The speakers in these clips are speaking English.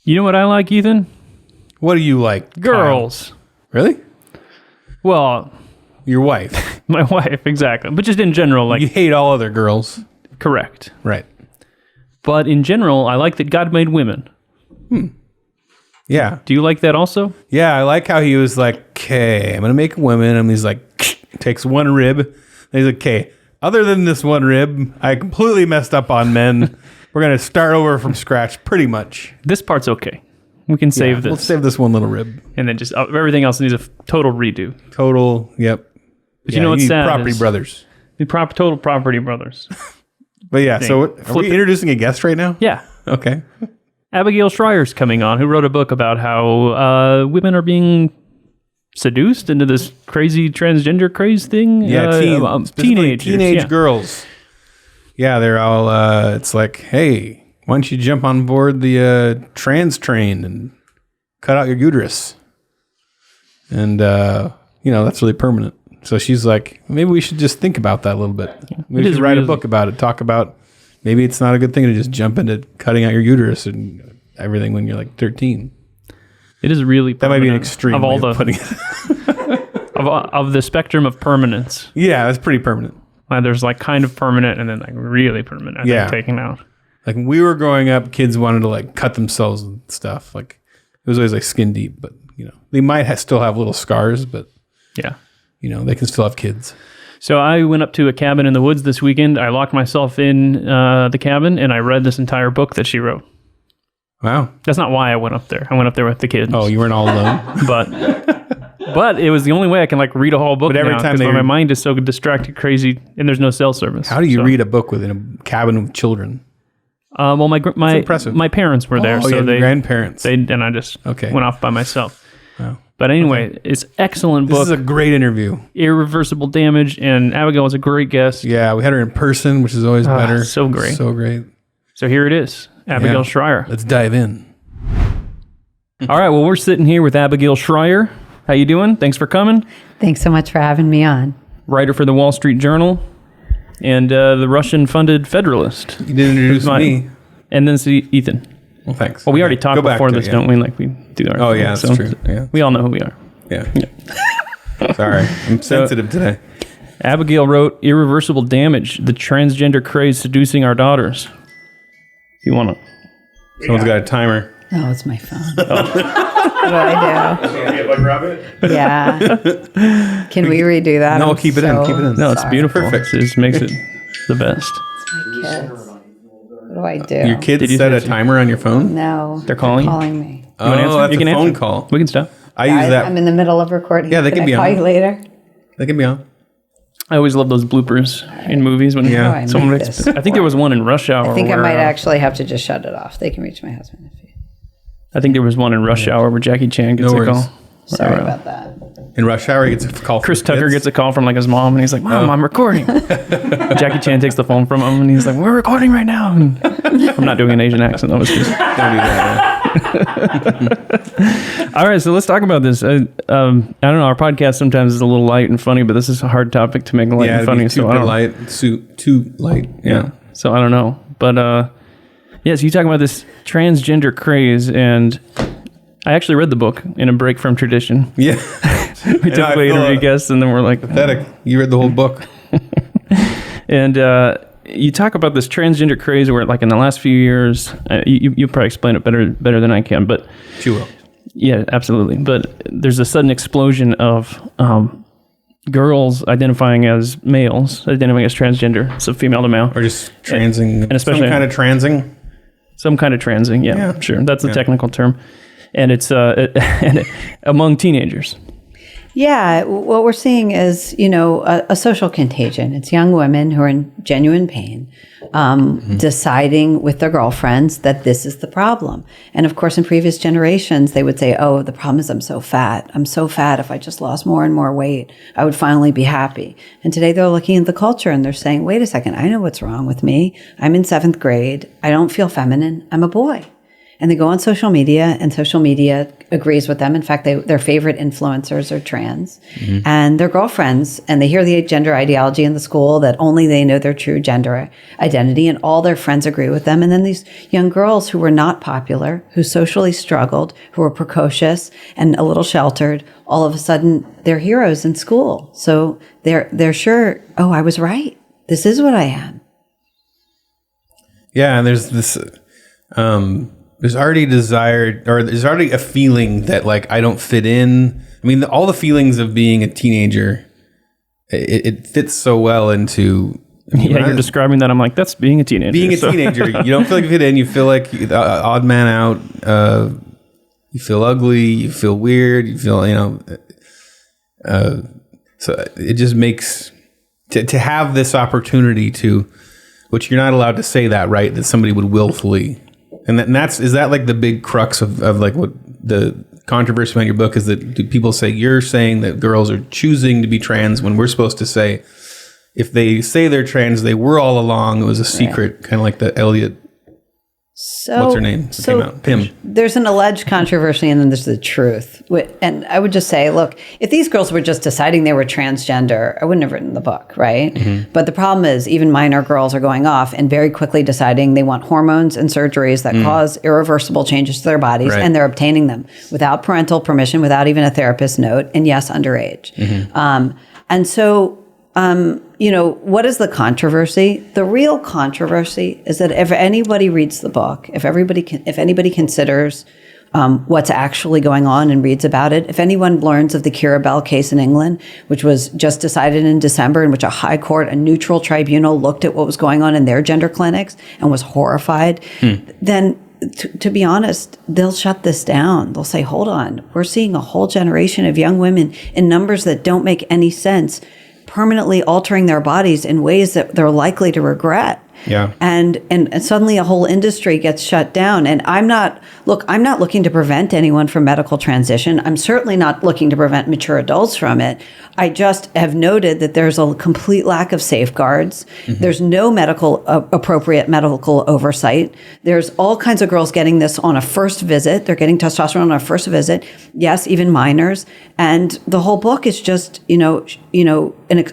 You know what I like, Ethan? What do you like? Girls. Kyle? Really? Well, Your wife. my wife, exactly. But just in general, like, You hate all other girls. correct. Right. But in general, I like that God made women. Yeah. Do you like that also? Yeah, I like how he was like, okay, I'm going to make women. And he's like, takes one rib. And he's like, okay, other than this one rib, I completely messed up on men. We're going to start over from scratch pretty much. This part's okay. We can save this. Let's save this one little rib. And then just everything else needs a total redo. Total, yep. But you know what's need sad Property is- Brothers. The total property brothers. But yeah, so are Flip we it. introducing a guest right now? Yeah. Okay. Abigail Schreier's coming on, who wrote a book about how women are being seduced into this crazy transgender craze thing. Yeah, specifically teenagers. teenage yeah. girls. Yeah, they're all, it's like, hey, why don't you jump on board the trans train and cut out your uterus? And, that's really permanent. So she's like, maybe we should just think about that a little bit. We should write a book about it, talk about maybe it's not a good thing to just jump into cutting out your uterus and everything when you're like 13. It is really That might be an permanent. extreme of all way the of putting it. of the spectrum of permanence. Yeah, that's pretty permanent. There's like kind of permanent and then like really permanent. I think, taken out. Like when we were growing up, kids wanted to like cut themselves and stuff. Like it was always like skin deep, but they might still have little scars, but Yeah. they can still have kids. So I went up to a cabin in the woods this weekend. I locked myself in the cabin and I read this entire book that she wrote. Wow. That's not why I went up there. I went up there with the kids. Oh, you weren't all alone. But it was the only way I can like read a whole book. But every time my mind is so distracted, crazy, and there's no cell service. How do you read a book within a cabin with children? Well, my impressive. my parents were there, Oh, so yeah, they grandparents. and I just Okay. went off by myself. Wow. But anyway, it's excellent This book. is a great interview. Irreversible Damage, and Abigail was a great guest. Yeah, we had her in person, which is always better. so great. So great. So here it is, Abigail Yeah. Schreier. Let's dive in. All right, well, we're sitting here with Abigail Schreier. How you doing? Thanks for coming. Thanks so much for having me on. Writer for the Wall Street Journal and the Russian-funded Federalist. You didn't introduce me. And then see Ethan. Well, thanks. Well, we already talked Go back before to it, this, yeah. don't we? Like we do our Oh, yeah, that's true. Yeah. We all know who we are. Yeah. Sorry. I'm sensitive today. Abigail wrote Irreversible Damage, the transgender craze seducing our daughters. If you want to. Someone's got a timer. Oh, it's my phone. What do I do? Yeah. Can we redo that? No, I'm keep it in. Keep it in. No, it's sorry. beautiful. Perfect. It just makes it the best. Kids. What do I do? Your kids Did you set a say- timer on your phone? No. They're calling you? calling me. You wanna answer? That's You can a phone answer. call. We can stop. I use that. I'm in the middle of recording. Yeah, they can I be call on. you later? That can be on. I always love those bloopers in movies when Yeah. Oh, I someone made makes. this I think there was one in Rush Hour. I think I where, might actually have to just shut it off. They can reach my husband if you. I think there was one in Rush Hour where Jackie Chan gets No a worries. call. Sorry about that. In Rush Hour, he gets a call. Chris from Tucker kids. gets a call from like his mom, and he's like, "Mom, I'm recording." Jackie Chan takes the phone from him, and he's like, "We're recording right now." And I'm not doing an Asian accent. That was just. Don't do that. All right, so let's talk about this. I don't know. Our podcast sometimes is a little light and funny, but this is a hard topic to make light Yeah, and it'd funny. be too So I don't. light. Too light. Yeah. So I don't know, but yes, you talk about this transgender craze, and I actually read the book in a break from tradition. Yeah. We typically interview guests, and then we're like, Pathetic. You read the whole book. and you talk about this transgender craze where, like, in the last few years, you probably explain it better than I can, but She will. yeah, absolutely. But there's a sudden explosion of girls identifying as males, identifying as transgender, so female to male, Or just transing. and especially- some kind of transing. some kind of transing. Yeah, Yeah. sure, that's the Yeah. technical term, and it's among teenagers. Yeah, what we're seeing is, a social contagion. It's young women who are in genuine pain, deciding with their girlfriends that this is the problem. And of course, in previous generations, they would say, oh, the problem is I'm so fat. I'm so fat. If I just lost more and more weight, I would finally be happy. And today they're looking at the culture and they're saying, wait a second, I know what's wrong with me. I'm in 7th grade. I don't feel feminine. I'm a boy. And they go on social media, and social media agrees with them. In fact, their favorite influencers are trans. And their girlfriends, and they hear the gender ideology in the school that only they know their true gender identity, and all their friends agree with them. And then these young girls who were not popular, who socially struggled, who were precocious and a little sheltered, all of a sudden they're heroes in school. So they're sure, oh, I was right. This is what I am. Yeah, and there's this... there's already there's already a feeling that like I don't fit in. I mean, all the feelings of being a teenager, it fits so well into. You're describing that. I'm like, that's being a teenager. Being a teenager, you don't feel like you fit in. You feel like odd man out. You feel ugly. You feel weird. You feel, so it just makes to have this opportunity to, which you're not allowed to say that, right? That somebody would willfully. And is that like the big crux of like what the controversy around your book is, that do people say you're saying that girls are choosing to be trans when we're supposed to say if they say they're trans, they were all along, it was a secret, kind of like the Elliot. What's her name? Came out. Pim. There's an alleged controversy and then there's the truth. And I would just say, look, if these girls were just deciding they were transgender, I wouldn't have written the book, right? But the problem is even minor girls are going off and very quickly deciding they want hormones and surgeries that cause irreversible changes to their bodies, and they're obtaining them without parental permission, without even a therapist note, and yes, underage. And so... what is the controversy? The real controversy is that if anybody reads the book, if anybody considers what's actually going on and reads about it, if anyone learns of the Keira Bell case in England, which was just decided in December, in which a high court, a neutral tribunal, looked at what was going on in their gender clinics and was horrified, then to be honest, they'll shut this down. They'll say, hold on, we're seeing a whole generation of young women in numbers that don't make any sense, permanently altering their bodies in ways that they're likely to regret. Yeah. And suddenly a whole industry gets shut down. And I'm not looking to prevent anyone from medical transition. I'm certainly not looking to prevent mature adults from it. I just have noted that there's a complete lack of safeguards. There's no appropriate medical oversight. There's all kinds of girls getting this on a first visit. They're getting testosterone on a first visit. Yes, even minors. And the whole book is just, an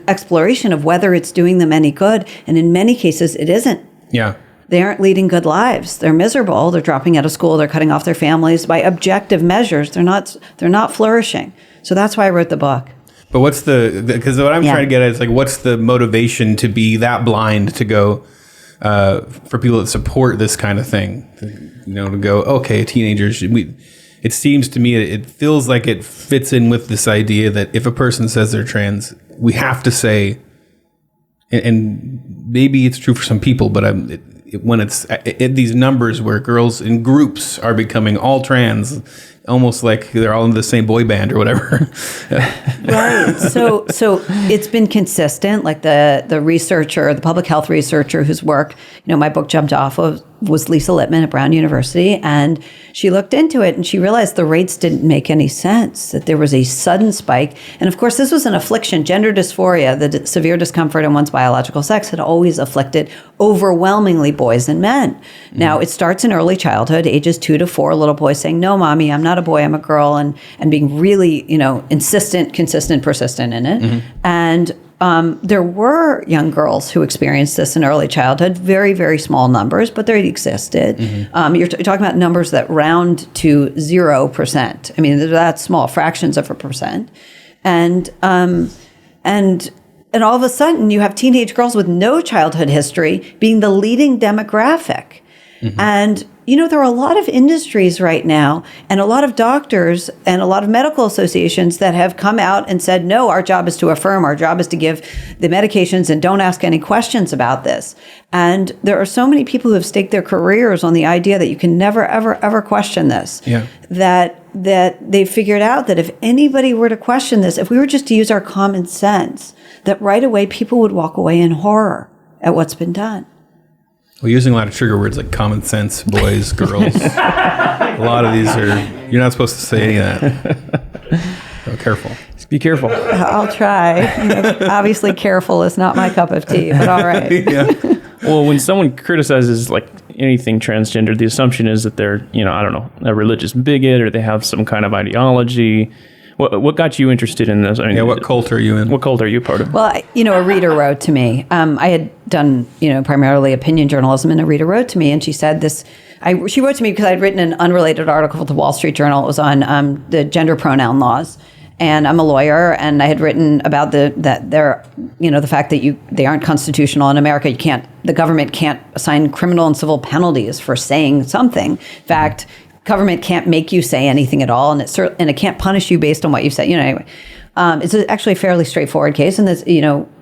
exploration of whether it's doing them any good. And in many cases, it isn't. Yeah. They aren't leading good lives. They're miserable. They're dropping out of school. They're cutting off their families. By objective measures, they're not flourishing. So that's why I wrote the book. But what's because what I'm trying to get at is like, what's the motivation to be that blind to go, for people that support this kind of thing, to go, okay, teenagers, it seems to me, it feels like it fits in with this idea that if a person says they're trans, we have to say, and maybe it's true for some people, but when it's these numbers where girls in groups are becoming all trans, almost like they're all in the same boy band or whatever. Right. So it's been consistent. Like the researcher, the public health researcher whose work, my book jumped off of, was Lisa Littman at Brown University. And she looked into it and she realized the rates didn't make any sense, that there was a sudden spike. And of course, this was an affliction. Gender dysphoria, the severe discomfort in one's biological sex, had always afflicted overwhelmingly boys and men. Now, it starts in early childhood, ages 2 to 4, little boys saying, no, mommy, I'm not a boy, I'm a girl, and being really, insistent, consistent, persistent in it. And there were young girls who experienced this in early childhood, very, very small numbers, but they existed. You're talking about numbers that round to 0%. I mean, that's small, fractions of a percent. And all of a sudden, you have teenage girls with no childhood history being the leading demographic. And there are a lot of industries right now and a lot of doctors and a lot of medical associations that have come out and said, no, our job is to affirm, our job is to give the medications and don't ask any questions about this. And there are so many people who have staked their careers on the idea that you can never, ever, ever question this. Yeah. That they figured out that if anybody were to question this, if we were just to use our common sense, that right away people would walk away in horror at what's been done. We're using a lot of trigger words like common sense, boys, girls. A lot of these you're not supposed to say any of that. So careful. Be careful. I'll try. Obviously, careful is not my cup of tea, but all right. Yeah. Well, when someone criticizes like anything transgender, the assumption is that they're, I don't know, a religious bigot or they have some kind of ideology. What got you interested in this? I mean, What cult are you in? What cult are you part of? Well, a reader wrote to me. I had done, primarily opinion journalism, and a reader wrote to me, and she said this. She wrote to me because I'd written an unrelated article with the Wall Street Journal. It was on the gender pronoun laws. And I'm a lawyer, and I had written about the fact that they aren't constitutional in America. The government can't assign criminal and civil penalties for saying something. In fact, government can't make you say anything at all, and it can't punish you based on what you've said. Anyway, it's actually a fairly straightforward case in this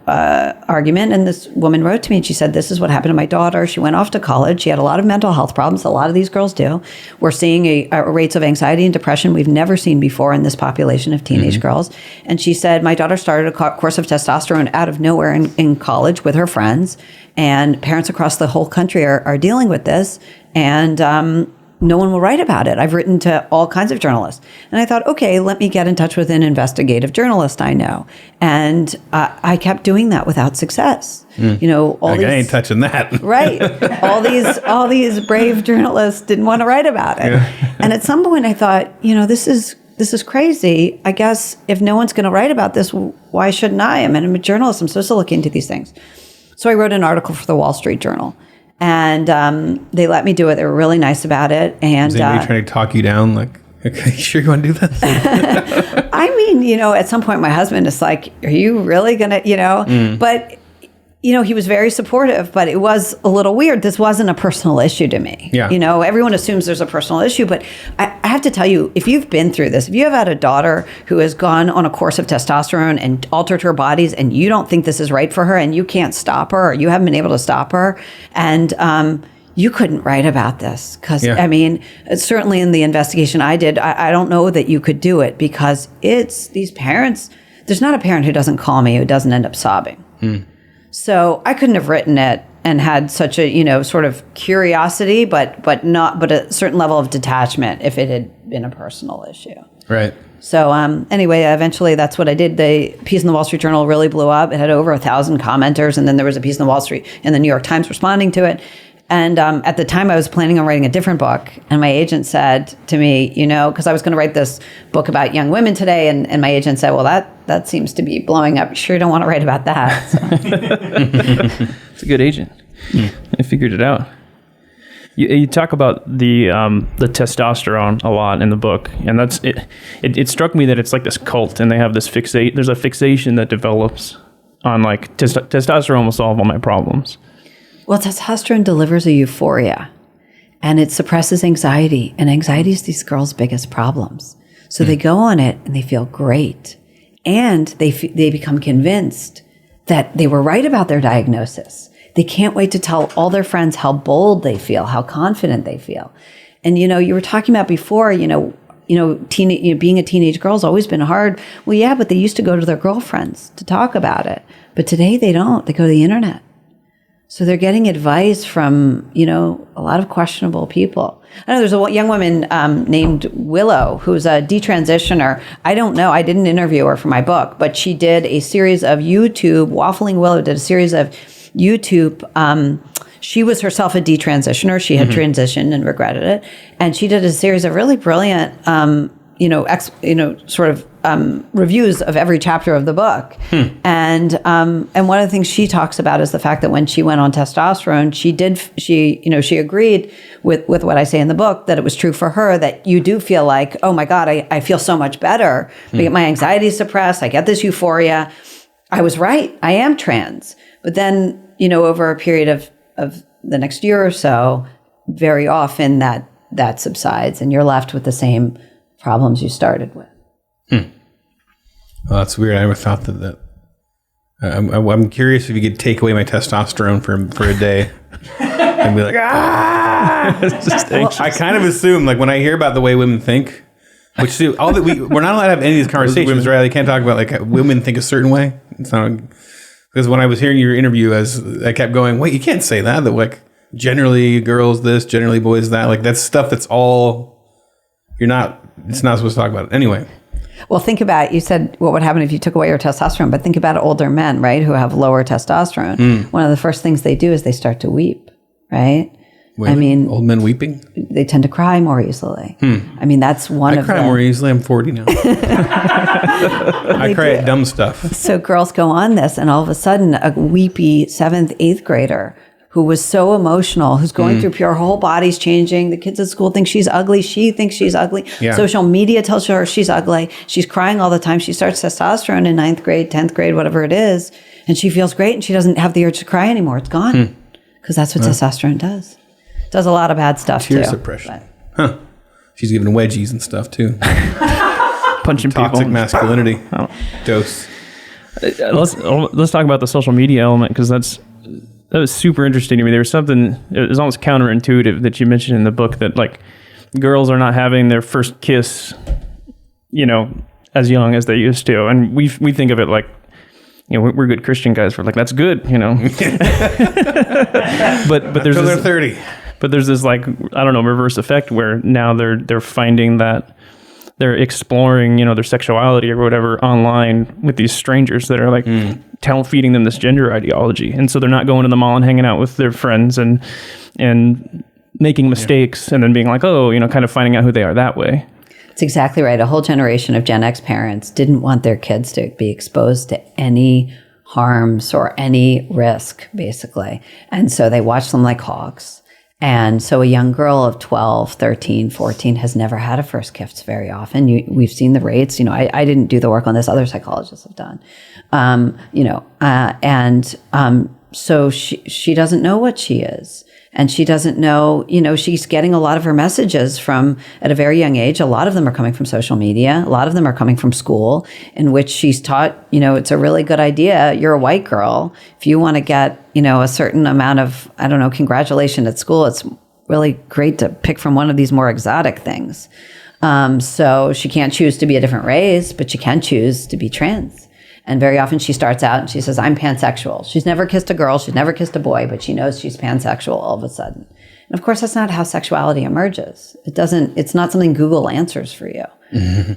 argument. And this woman wrote to me, and she said, "This is what happened to my daughter. She went off to college. She had a lot of mental health problems. A lot of these girls do. We're seeing rates of anxiety and depression we've never seen before in this population of teenage girls." And she said, "My daughter started a course of testosterone out of nowhere in college with her friends, and parents across the whole country are dealing with this. And no one will write about it. I've written to all kinds of journalists." And I thought, okay, let me get in touch with an investigative journalist I know. And I kept doing that without success. I ain't touching that. Right. All these brave journalists didn't want to write about it. Yeah. And at some point I thought, this is crazy. I guess if no one's going to write about this, why shouldn't I? I'm a journalist. I'm supposed to look into these things. So I wrote an article for the Wall Street Journal. And they let me do it. They were really nice about it. And is anybody trying to talk you down? Like, okay, sure you want to do this? At some point my husband is like, "Are you really going to, But, he was very supportive, but it was a little weird. This wasn't a personal issue to me. Yeah. Everyone assumes there's a personal issue, but I have to tell you, if you've been through this, if you have had a daughter who has gone on a course of testosterone and altered her bodies, and you don't think this is right for her, and you can't stop her, or you haven't been able to stop her, and you couldn't write about this. Because, certainly in the investigation I did, I don't know that you could do it, because it's these parents. There's not a parent who doesn't call me who doesn't end up sobbing. So I couldn't have written it and had such a, sort of curiosity, but a certain level of detachment if it had been a personal issue. Right. So anyway, eventually that's what I did. The piece in the Wall Street Journal really blew up. It had over 1,000 commenters, and then there was a piece in the New York Times responding to it. And at the time I was planning on writing a different book, and my agent said to me, because I was going to write this book about young women today, and my agent said, "Well, that seems to be blowing up. You sure don't want to write about that?" So. It's a good agent. I figured it out. You talk about the testosterone a lot in the book, and that's it. It struck me that it's like this cult, and they have this there's a fixation that develops on like testosterone will solve all my problems. Well, testosterone delivers a euphoria, and it suppresses anxiety, and anxiety is these girls' biggest problems. So they go on it, and they feel great, and they become convinced that they were right about their diagnosis. They can't wait to tell all their friends how bold they feel, how confident they feel. And, you were talking about before, being a teenage girl has always been hard. Well, yeah, but they used to go to their girlfriends to talk about it. But today they don't. They go to the internet. So they're getting advice from, a lot of questionable people. I know there's a young woman named Willow who's a detransitioner. I don't know. I didn't interview her for my book, but she did a series of YouTube. Waffling Willow did a series of YouTube. She was herself a detransitioner. She had transitioned and regretted it. And she did a series of really brilliant, reviews of every chapter of the book. And one of the things she talks about is the fact that when she went on testosterone, she agreed with what I say in the book, that it was true for her, that you do feel like, oh my God, I feel so much better. My anxiety is suppressed. I get this euphoria. I was right. I am trans. But then, over a period of the next year or so, very often that subsides and you're left with the same problems you started with. Well, that's weird. I never thought that. I'm curious if you could take away my testosterone for a day and be like, It's just anxious. I kind of assume, like, when I hear about the way women think, which see, all that we're not allowed to have any of these conversations, right? They can't talk about like how women think a certain way. It's not because when I was hearing your interview, I kept going, wait, you can't say that. That like generally girls this, generally boys that. Like that's stuff that's all it's not supposed to talk about it anyway. Well, think about, you said what would happen if you took away your testosterone, but think about older men, right, who have lower testosterone. One of the first things they do is they start to weep, right? Women, I mean, old men weeping. they tend to cry more easily. I mean, that's one I of cry more easily. I'm 40 now. I cry at dumb stuff. So girls go on this, and all of a sudden, a weepy 7th, 8th grader who was so emotional, who's going through her whole body's changing. The kids at school think she's ugly. She thinks she's ugly. Yeah. Social media tells her she's ugly. She's crying all the time. She starts testosterone in 9th grade, 10th grade, whatever it is. And she feels great, and she doesn't have the urge to cry anymore. It's gone. Because that's what testosterone does. It does a lot of bad stuff, Tear too. suppression. Huh. She's giving wedgies and stuff, too. Punching Toxic people. masculinity. Oh. Dose. Let's talk about the social media element, because that was super interesting to me. There was something, it was almost counterintuitive that you mentioned in the book, that like girls are not having their first kiss, as young as they used to. And we think of it like, we're good Christian guys. We're like, that's good, but there's Until they're this, 30. but there's this like, I don't know, reverse effect where now they're finding that they're exploring, their sexuality or whatever online with these strangers that are like feeding them this gender ideology. And so they're not going to the mall and hanging out with their friends and making mistakes and then being like, kind of finding out who they are that way. It's exactly right. A whole generation of Gen X parents didn't want their kids to be exposed to any harms or any risk, basically. And so they watched them like hawks. And so a young girl of 12, 13, 14 has never had a first kiss very often. We've seen the rates. I didn't do the work on this. Other psychologists have done. So she doesn't know what she is. And she doesn't know, she's getting a lot of her messages from, at a very young age, a lot of them are coming from social media. A lot of them are coming from school, in which she's taught, it's a really good idea. You're a white girl. If you want to get, a certain amount of, congratulation at school, it's really great to pick from one of these more exotic things. So she can't choose to be a different race, but she can choose to be trans. And very often she starts out and she says, I'm pansexual. She's never kissed a girl. She's never kissed a boy, but she knows she's pansexual all of a sudden. And of course, that's not how sexuality emerges. It's not something Google answers for you.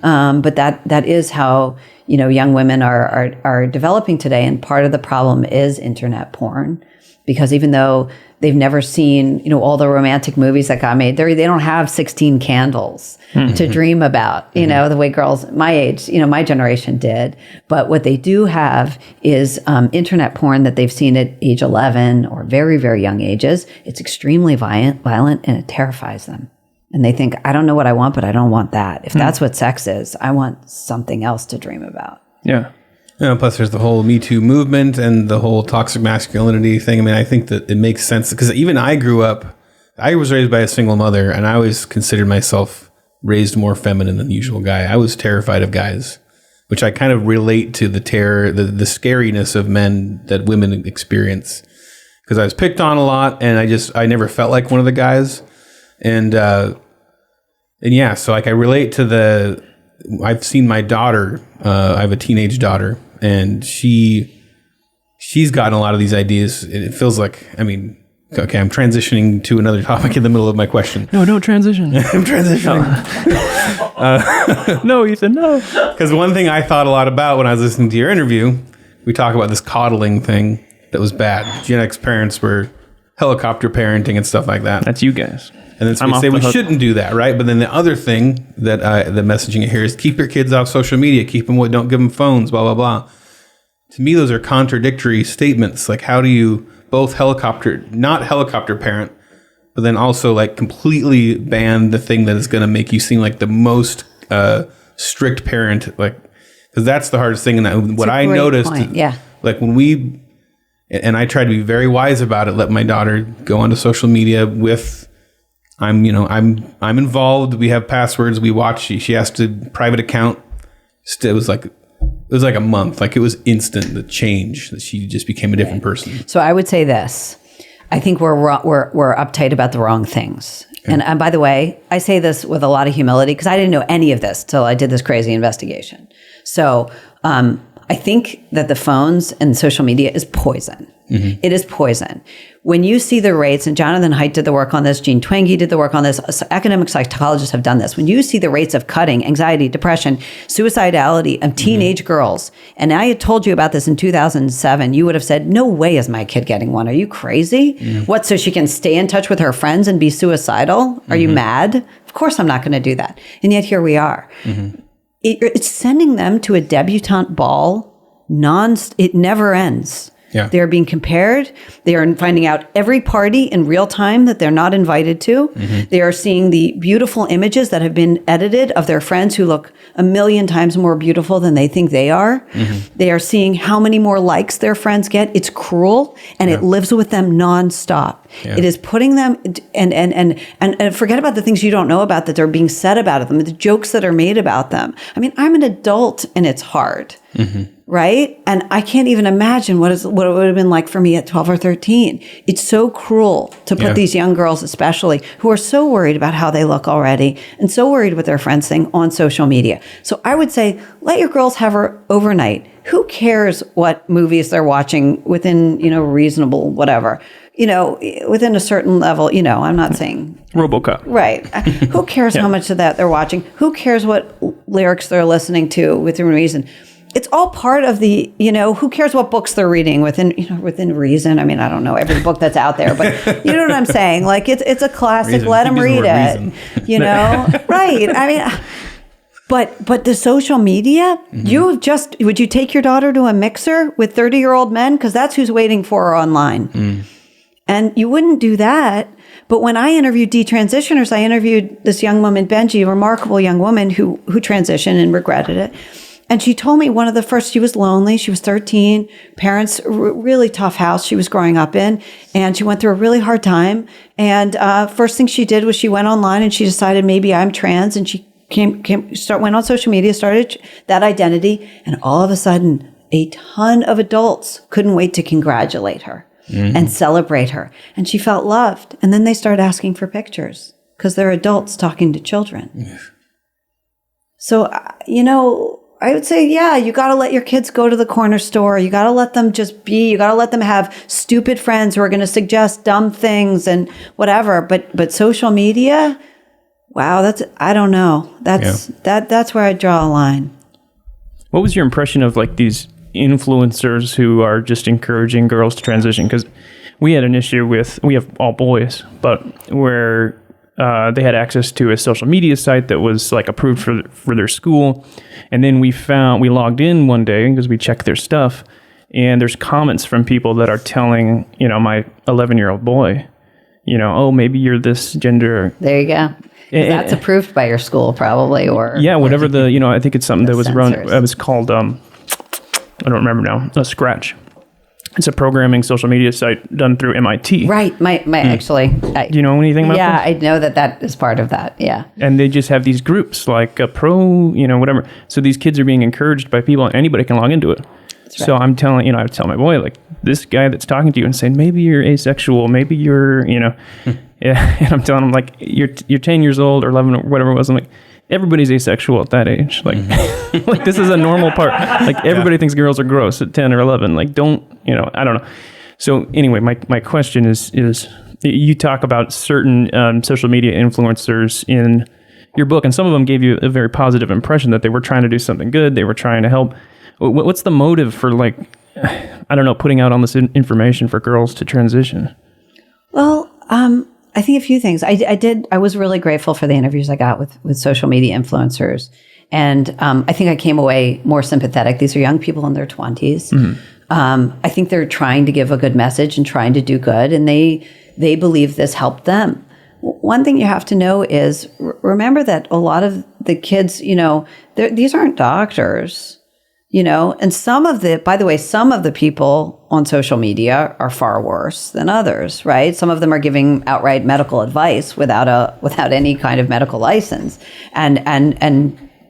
But that is how, young women are developing today. And part of the problem is internet porn, because even though they've never seen, all the romantic movies that got made, they don't have 16 candles to dream about, the way girls my age, my generation did. But what they do have is internet porn that they've seen at age 11 or very, very young ages. It's extremely violent, and it terrifies them. And they think, I don't know what I want, but I don't want that. If that's what sex is, I want something else to dream about. Yeah. Plus, there's the whole Me Too movement and the whole toxic masculinity thing. I mean, I think that it makes sense because even I was raised by a single mother, and I always considered myself raised more feminine than the usual guy. I was terrified of guys, which I kind of relate to the terror, the scariness of men that women experience. Because I was picked on a lot, and I never felt like one of the guys. And yeah, so like I relate to I've seen my daughter, I have a teenage daughter, and she's gotten a lot of these ideas. It feels like, okay, I'm transitioning to another topic in the middle of my question. No, don't transition. I'm transitioning. No, Ethan, no. Because one thing I thought a lot about when I was listening to your interview, we talk about this coddling thing that was bad. Gen X parents were helicopter parenting and stuff like that. That's you guys. And then so we say we shouldn't do that, right? But then the other thing that the messaging here is keep your kids off social media, don't give them phones, blah, blah, blah. To me, those are contradictory statements. Like, how do you both not helicopter parent, but then also like completely ban the thing that is going to make you seem like the most strict parent? Like, because that's the hardest thing. And what I noticed, like when and I try to be very wise about it, let my daughter go onto social media with I'm involved. We have passwords. We watch. She has to private account. It was like a month. Like it was instant. The change that she just became a different person. So I would say this. I think we're uptight about the wrong things. And by the way, I say this with a lot of humility because I didn't know any of this till I did this crazy investigation. So I think that the phones and social media is poison. Mm-hmm. It is poison. When you see the rates, and Jonathan Haidt did the work on this, Jean Twenge did the work on this, academic psychologists have done this. When you see the rates of cutting, anxiety, depression, suicidality of teenage girls, and I had told you about this in 2007, you would have said, no way is my kid getting one. Are you crazy? Mm-hmm. What, so she can stay in touch with her friends and be suicidal? Are you mad? Of course I'm not going to do that. And yet here we are. Mm-hmm. It's sending them to a debutante ball. It never ends. Yeah. They're being compared. They are finding out every party in real time that they're not invited to. Mm-hmm. They are seeing the beautiful images that have been edited of their friends who look 1,000,000 times more beautiful than they think they are. Mm-hmm. They are seeing how many more likes their friends get. It's cruel, and it lives with them nonstop. Yeah. It is putting them and forget about the things you don't know about that are being said about them, the jokes that are made about them. I mean, I'm an adult, and it's hard. Mm-hmm. Right? And I can't even imagine what it would have been like for me at 12 or 13. It's so cruel to put these young girls, especially, who are so worried about how they look already and so worried what their friends think on social media. So I would say, let your girls have her overnight. Who cares what movies they're watching within, reasonable, whatever, within a certain level, I'm not saying RoboCop. Right. Who cares how much of that they're watching? Who cares what lyrics they're listening to within reason? It's all part of the, who cares what books they're reading within reason. I mean, I don't know every book that's out there, but you know what I'm saying? Like it's a classic, reason. Let them read it, right. I mean, but the social media, would you take your daughter to a mixer with 30-year-old men? Because that's who's waiting for her online. Mm. And you wouldn't do that. But when I interviewed detransitioners, I interviewed this young woman, Benji, a remarkable young woman who transitioned and regretted it. And she told me one of the first, she was lonely. She was 13, parents, really tough house she was growing up in. And she went through a really hard time. And first thing she did was she went online and she decided maybe I'm trans. And she went on social media, started that identity. And all of a sudden, a ton of adults couldn't wait to congratulate her and celebrate her. And she felt loved. And then they started asking for pictures because they're adults talking to children. Yes. So, I would say, you got to let your kids go to the corner store. You got to let them just be. You got to let them have stupid friends who are going to suggest dumb things and whatever. But social media, wow, I don't know. That's where I draw a line. What was your impression of like these influencers who are just encouraging girls to transition? Because we had an issue we have all boys, but where they had access to a social media site that was like approved for their school. And then we logged in one day because we checked their stuff, and there's comments from people that are telling, my 11-year-old boy, oh, maybe you're this gender. There you go. That's approved by your school probably, or. Yeah, whatever I think it's something that was run, it was called, I don't remember now, Scratch. It's a programming social media site done through MIT. Right. My actually. Do you know anything about this? Yeah, I know that is part of that. Yeah. And they just have these groups like a pro, whatever. So these kids are being encouraged by people, and anybody can log into it. That's right. So I'm telling, I would tell my boy, like, this guy that's talking to you and saying, maybe you're asexual, maybe you're, yeah. And I'm telling him, like, you're 10 years old or 11 or whatever it was. I'm like, everybody's asexual at that age. Like, like this is a normal part. Like everybody thinks girls are gross at 10 or 11. Like, don't, I don't know. So anyway, my question is you talk about certain social media influencers in your book, and some of them gave you a very positive impression that they were trying to do something good. They were trying to help. What's the motive for, like, I don't know, putting out on this information for girls to transition? Well, I think a few things. I was really grateful for the interviews I got with social media influencers. And I think I came away more sympathetic. These are young people in their 20s. Mm-hmm. I think they're trying to give a good message and trying to do good. And they believe this helped them. One thing you have to know is, remember that a lot of the kids, these aren't doctors. And by the way, some of the people on social media are far worse than others, right? Some of them are giving outright medical advice without any kind of medical license. And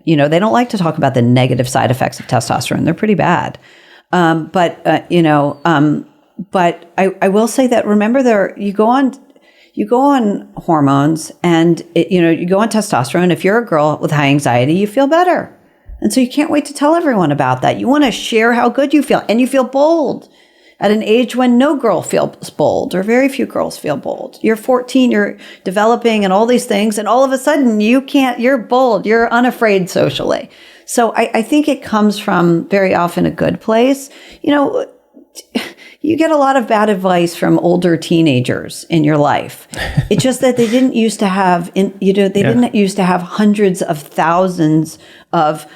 they don't like to talk about the negative side effects of testosterone. They're pretty bad. But I will say that, remember, you go on hormones and you go on testosterone. If you're a girl with high anxiety, you feel better. And so you can't wait to tell everyone about that. You want to share how good you feel, and you feel bold at an age when no girl feels bold, or very few girls feel bold. You're 14, you're developing and all these things, and all of a sudden you're bold, you're unafraid socially. So I think it comes from very often a good place. You get a lot of bad advice from older teenagers in your life. It's just that they didn't used to have, didn't used to have hundreds of thousands of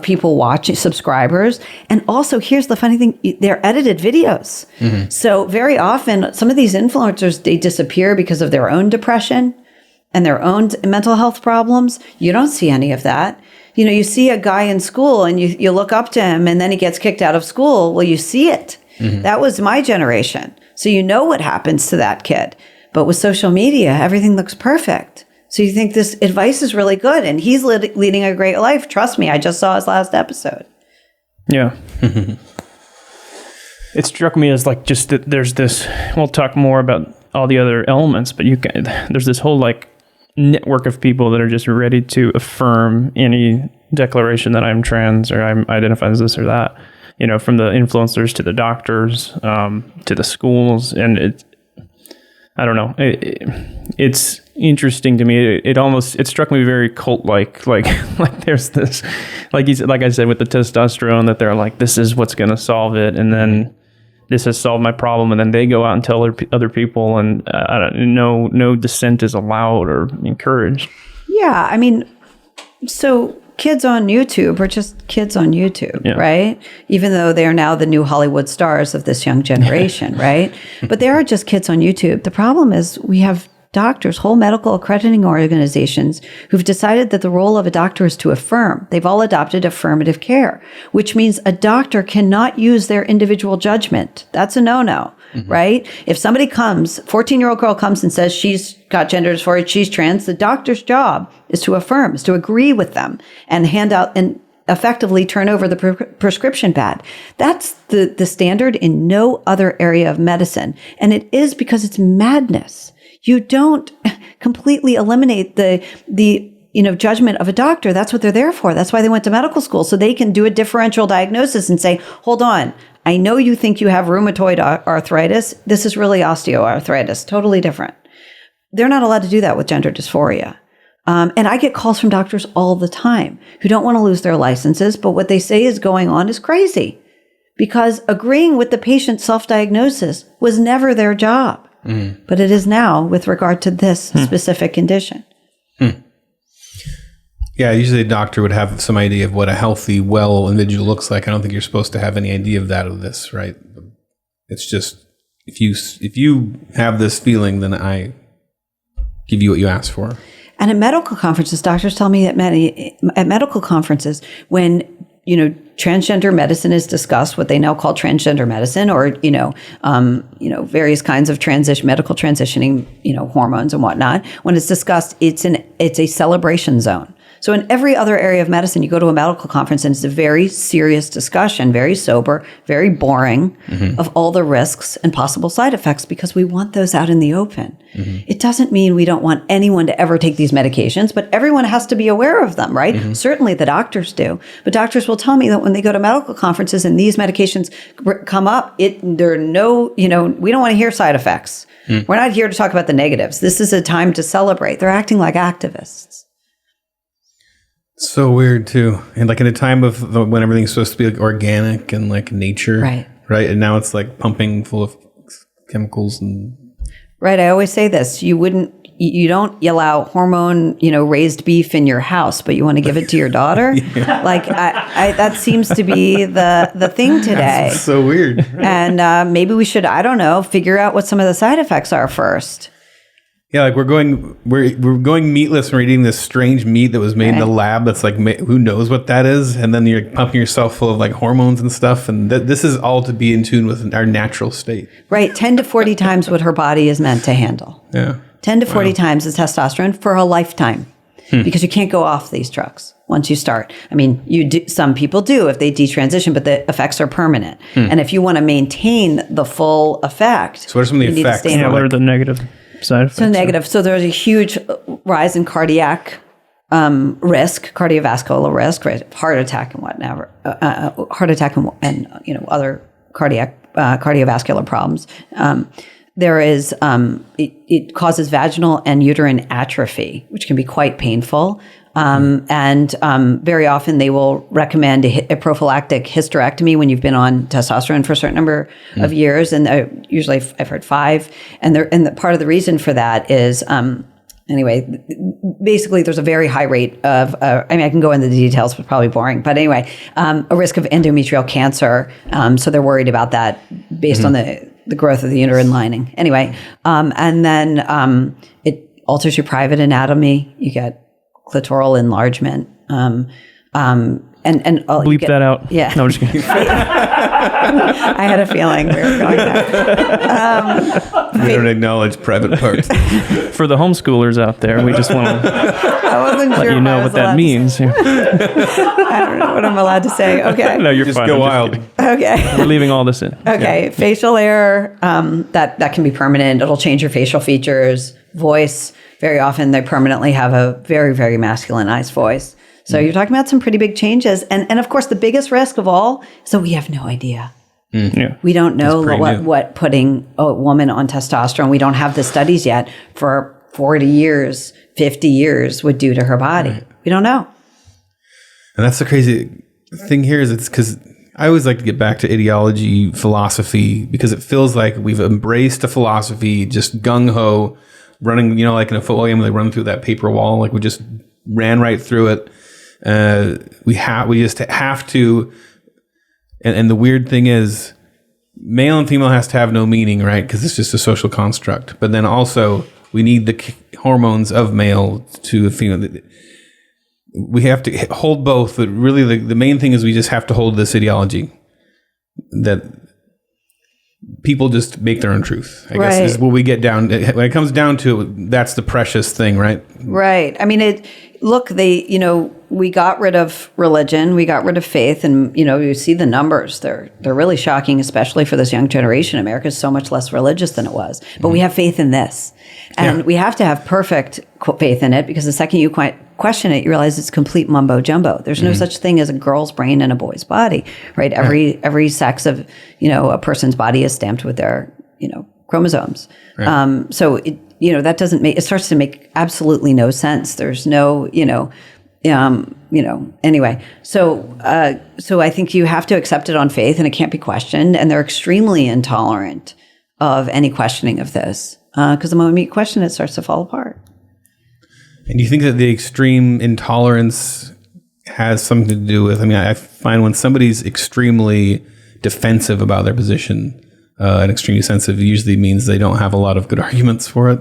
people watching, subscribers. And also, here's the funny thing, they're edited videos. Mm-hmm. So very often, some of these influencers, they disappear because of their own depression and their own mental health problems. You don't see any of that. You see a guy in school and you look up to him, and then he gets kicked out of school. Well, you see it. Mm-hmm. That was my generation. So you know what happens to that kid. But with social media, everything looks perfect. So you think this advice is really good, and he's leading a great life. Trust me, I just saw his last episode. Yeah. It struck me as like just that there's this, we'll talk more about all the other elements, but there's this whole like network of people that are just ready to affirm any declaration that I'm trans or I'm identified as this or that. From the influencers to the doctors, to the schools. And I don't know. It's interesting to me. It struck me very cult-like. Like there's this, like I said, with the testosterone, that they're like, this is what's going to solve it. And then this has solved my problem. And then they go out and tell other people, and no dissent is allowed or encouraged. Yeah. I mean, so kids on YouTube are just kids on YouTube, yeah. Right? Even though they are now the new Hollywood stars of this young generation, right? But they are just kids on YouTube. The problem is we have doctors, whole medical accrediting organizations who've decided that the role of a doctor is to affirm. They've all adopted affirmative care, which means a doctor cannot use their individual judgment. That's a no-no. Mm-hmm. Right? If somebody 14-year-old girl comes and says she's got gender dysphoria, she's trans, the doctor's job is to affirm, is to agree with them and hand out and effectively turn over the prescription pad. That's the standard in no other area of medicine. And it is because it's madness. You don't completely eliminate the judgment of a doctor. That's what they're there for. That's why they went to medical school, so they can do a differential diagnosis and say, hold on, I know you think you have rheumatoid arthritis. This is really osteoarthritis. Totally different. They're not allowed to do that with gender dysphoria. And I get calls from doctors all the time who don't want to lose their licenses, but what they say is going on is crazy, because agreeing with the patient's self-diagnosis was never their job. Mm. But it is now with regard to this specific condition. Hmm. Yeah, usually a doctor would have some idea of what a healthy, well individual looks like. I don't think you're supposed to have any idea of that of this, right? It's just if you have this feeling, then I give you what you ask for. And at medical conferences, doctors tell me that at medical conferences, when transgender medicine is discussed, what they now call transgender medicine, or various kinds of medical transitioning, hormones and whatnot. When it's discussed, it's a celebration zone. So in every other area of medicine, you go to a medical conference and it's a very serious discussion, very sober, very boring, of all the risks and possible side effects, because we want those out in the open. Mm-hmm. It doesn't mean we don't want anyone to ever take these medications, but everyone has to be aware of them, right? Mm-hmm. Certainly the doctors do. But doctors will tell me that when they go to medical conferences and these medications come up, we don't want to hear side effects. Mm. We're not here to talk about the negatives. This is a time to celebrate. They're acting like activists. So weird too, and like in a time of when everything's supposed to be like organic and like nature, right? And now it's like pumping full of chemicals and. Right. I always say this: you don't allow hormone, raised beef in your house, but you want to give it to your daughter. Yeah. Like that seems to be the thing today. That's so weird. And maybe we should, I don't know, figure out what some of the side effects are first. Yeah, like we're going meatless and we're eating this strange meat that was made in the lab. That's like who knows what that is, and then you're pumping yourself full of like hormones and stuff. And this is all to be in tune with our natural state. Right, 10 to 40 times what her body is meant to handle. Yeah, 10 to 40 times the testosterone for a lifetime, because you can't go off these drugs once you start. I mean, some people do if they detransition, but the effects are permanent. And if you want to maintain the full effect, so what are some of the effects? Yeah, what are the negative side effects? So negative. So there's a huge rise in cardiac risk, cardiovascular risk, right? Heart attack and whatnot, heart attack and other cardiovascular problems. There is it causes vaginal and uterine atrophy, which can be quite painful. And very often they will recommend a prophylactic hysterectomy when you've been on testosterone for a certain number of years. And usually I've heard 5. And part of the reason for that is, anyway, basically there's a very high rate of, I can go into the details, but probably boring. But anyway, a risk of endometrial cancer. So they're worried about that based on the growth of the uterine lining. Anyway, and then it alters your private anatomy. You get clitoral enlargement. And bleep that out. Yeah. No, I'm just kidding. I had a feeling we were going there. We don't acknowledge private parts. For the homeschoolers out there, we just want to I wasn't sure let you know what that means. I don't know what I'm allowed to say. Okay. No, you're Just fine. go I'm wild. kidding. Okay. We're leaving all this in. Okay. Facial hair, that can be permanent. It'll change your facial features, voice. Very often they permanently have a very, very masculinized voice. So you're talking about some pretty big changes. And of course, the biggest risk of all is that we have no idea. Yeah. We don't know pretty new. what putting a woman on testosterone, we don't have the studies yet, for 40 years, 50 years would do to her body. Right. We don't know. And that's the crazy thing here is it's because I always like to get back to ideology, philosophy, because it feels like we've embraced a philosophy, just gung-ho, running, like in a football game, they run through that paper wall, like we just ran right through it. We just have to, and the weird thing is, male and female has to have no meaning, right? Because it's just a social construct. But then also, we need the hormones of male to female. We have to hold both. But really, the main thing is we just have to hold this ideology that people just make their own truth. I guess is what we get down. When it comes down to it, that's the precious thing, right? Right. I mean, we got rid of religion, we got rid of faith, and you see the numbers. They're really shocking, especially for this young generation. America is so much less religious than it was, but we have faith in this, and we have to have perfect faith in it, because the second you question it, you realize it's complete mumbo jumbo. There's no such thing as a girl's brain and a boy's body, right? Every sex of a person's body is stamped with their chromosomes. Right. So that doesn't make, it starts to make absolutely no sense. There's no anyway. So I think you have to accept it on faith, and it can't be questioned. And they're extremely intolerant of any questioning of this, because the moment you question it, it starts to fall apart. And do you think that the extreme intolerance has something to do with, I find when somebody's extremely defensive about their position, and extremely sensitive usually means they don't have a lot of good arguments for it.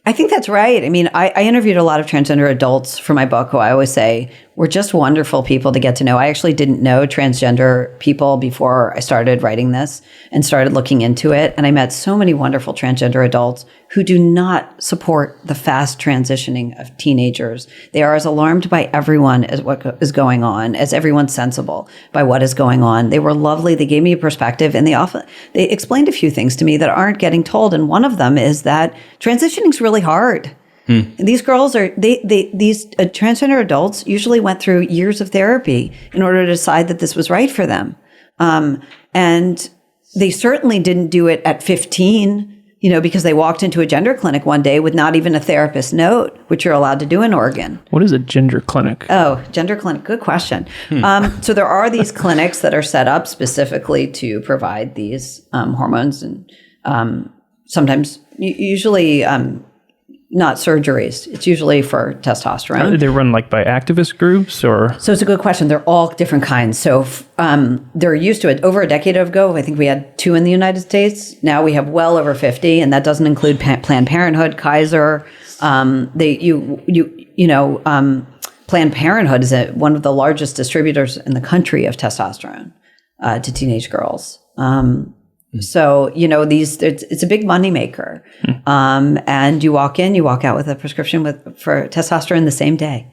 I think that's right. I mean, I interviewed a lot of transgender adults for my book who I always say were just wonderful people to get to know. I actually didn't know transgender people before I started writing this and started looking into it. And I met so many wonderful transgender adults who do not support the fast transitioning of teenagers. They are as alarmed by everyone as what is going on, as everyone's sensible by what is going on. They were lovely. They gave me a perspective, and they explained a few things to me that aren't getting told. And one of them is that transitioning is really hard. These girls these transgender adults usually went through years of therapy in order to decide that this was right for them. And they certainly didn't do it at 15, because they walked into a gender clinic one day with not even a therapist note, which you're allowed to do in Oregon. What is a gender clinic? Oh, gender clinic. Good question. So there are these clinics that are set up specifically to provide these hormones, and sometimes, usually, not surgeries. It's usually for testosterone. Are they run like by activist groups or? So it's a good question. They're all different kinds. So they're used to it. Over a decade ago, I think we had 2 in the United States. Now we have well over 50, and that doesn't include Planned Parenthood, Kaiser. Planned Parenthood is one of the largest distributors in the country of testosterone to teenage girls. So, it's a big moneymaker. And you walk in, you walk out with a prescription for testosterone the same day.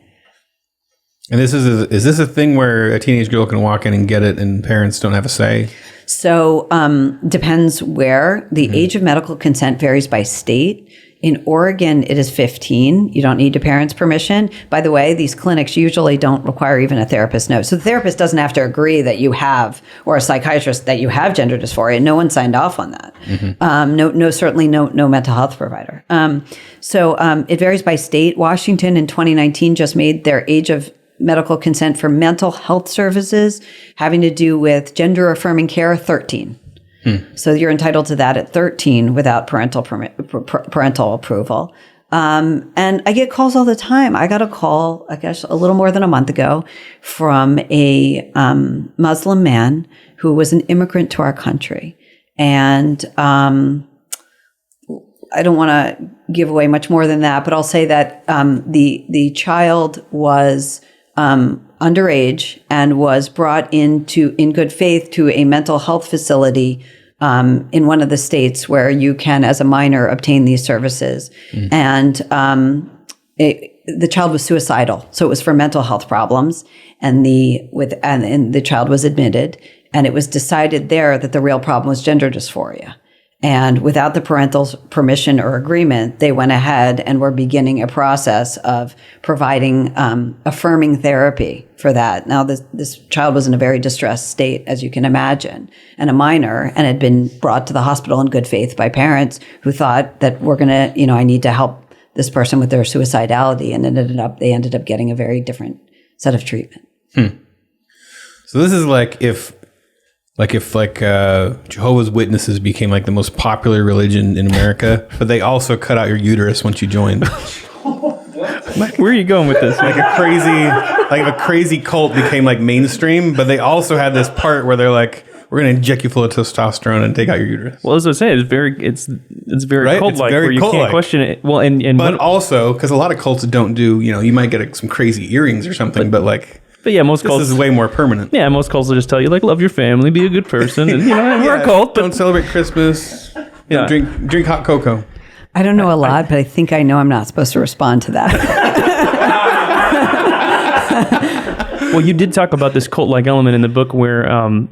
And is this a thing where a teenage girl can walk in and get it and parents don't have a say? So, depends where. The age of medical consent varies by state. In Oregon, it is 15. You don't need your parents' permission. By the way, these clinics usually don't require even a therapist note. So the therapist doesn't have to agree that you have, or a psychiatrist, that you have gender dysphoria. No one signed off on that. Certainly no mental health provider. It varies by state. Washington in 2019 just made their age of medical consent for mental health services having to do with gender affirming care 13. So you're entitled to that at 13 without parental approval. And I get calls all the time. I got a call, I guess, a little more than a month ago from a Muslim man who was an immigrant to our country. And I don't want to give away much more than that, but I'll say that the child was underage and was brought in good faith to a mental health facility in one of the states where you can, as a minor, obtain these services. And the child was suicidal, so it was for mental health problems. And the child was admitted, and it was decided there that the real problem was gender dysphoria. And without the parental permission or agreement, they went ahead and were beginning a process of providing affirming therapy for that. Now, this child was in a very distressed state, as you can imagine, and a minor, and had been brought to the hospital in good faith by parents who thought that I need to help this person with their suicidality, and they ended up getting a very different set of treatment. So this is like if Jehovah's Witnesses became like the most popular religion in America, but they also cut out your uterus once you joined. Where are you going with this? Like a crazy cult became like mainstream, but they also had this part where they're like, we're going to inject you full of testosterone and take out your uterus. Well, as I say, it's very right? cult-like, very where you cult-like. can't question it. Well, but also because a lot of cults don't do, you might get some crazy earrings or something, but yeah, most this cults is way more permanent. Yeah, most cults will just tell you like, love your family, be a good person, and we're a cult, but don't celebrate Christmas. Yeah. Drink hot cocoa. I don't know a lot, but I think I know I'm not supposed to respond to that. Well, you did talk about this cult-like element in the book where,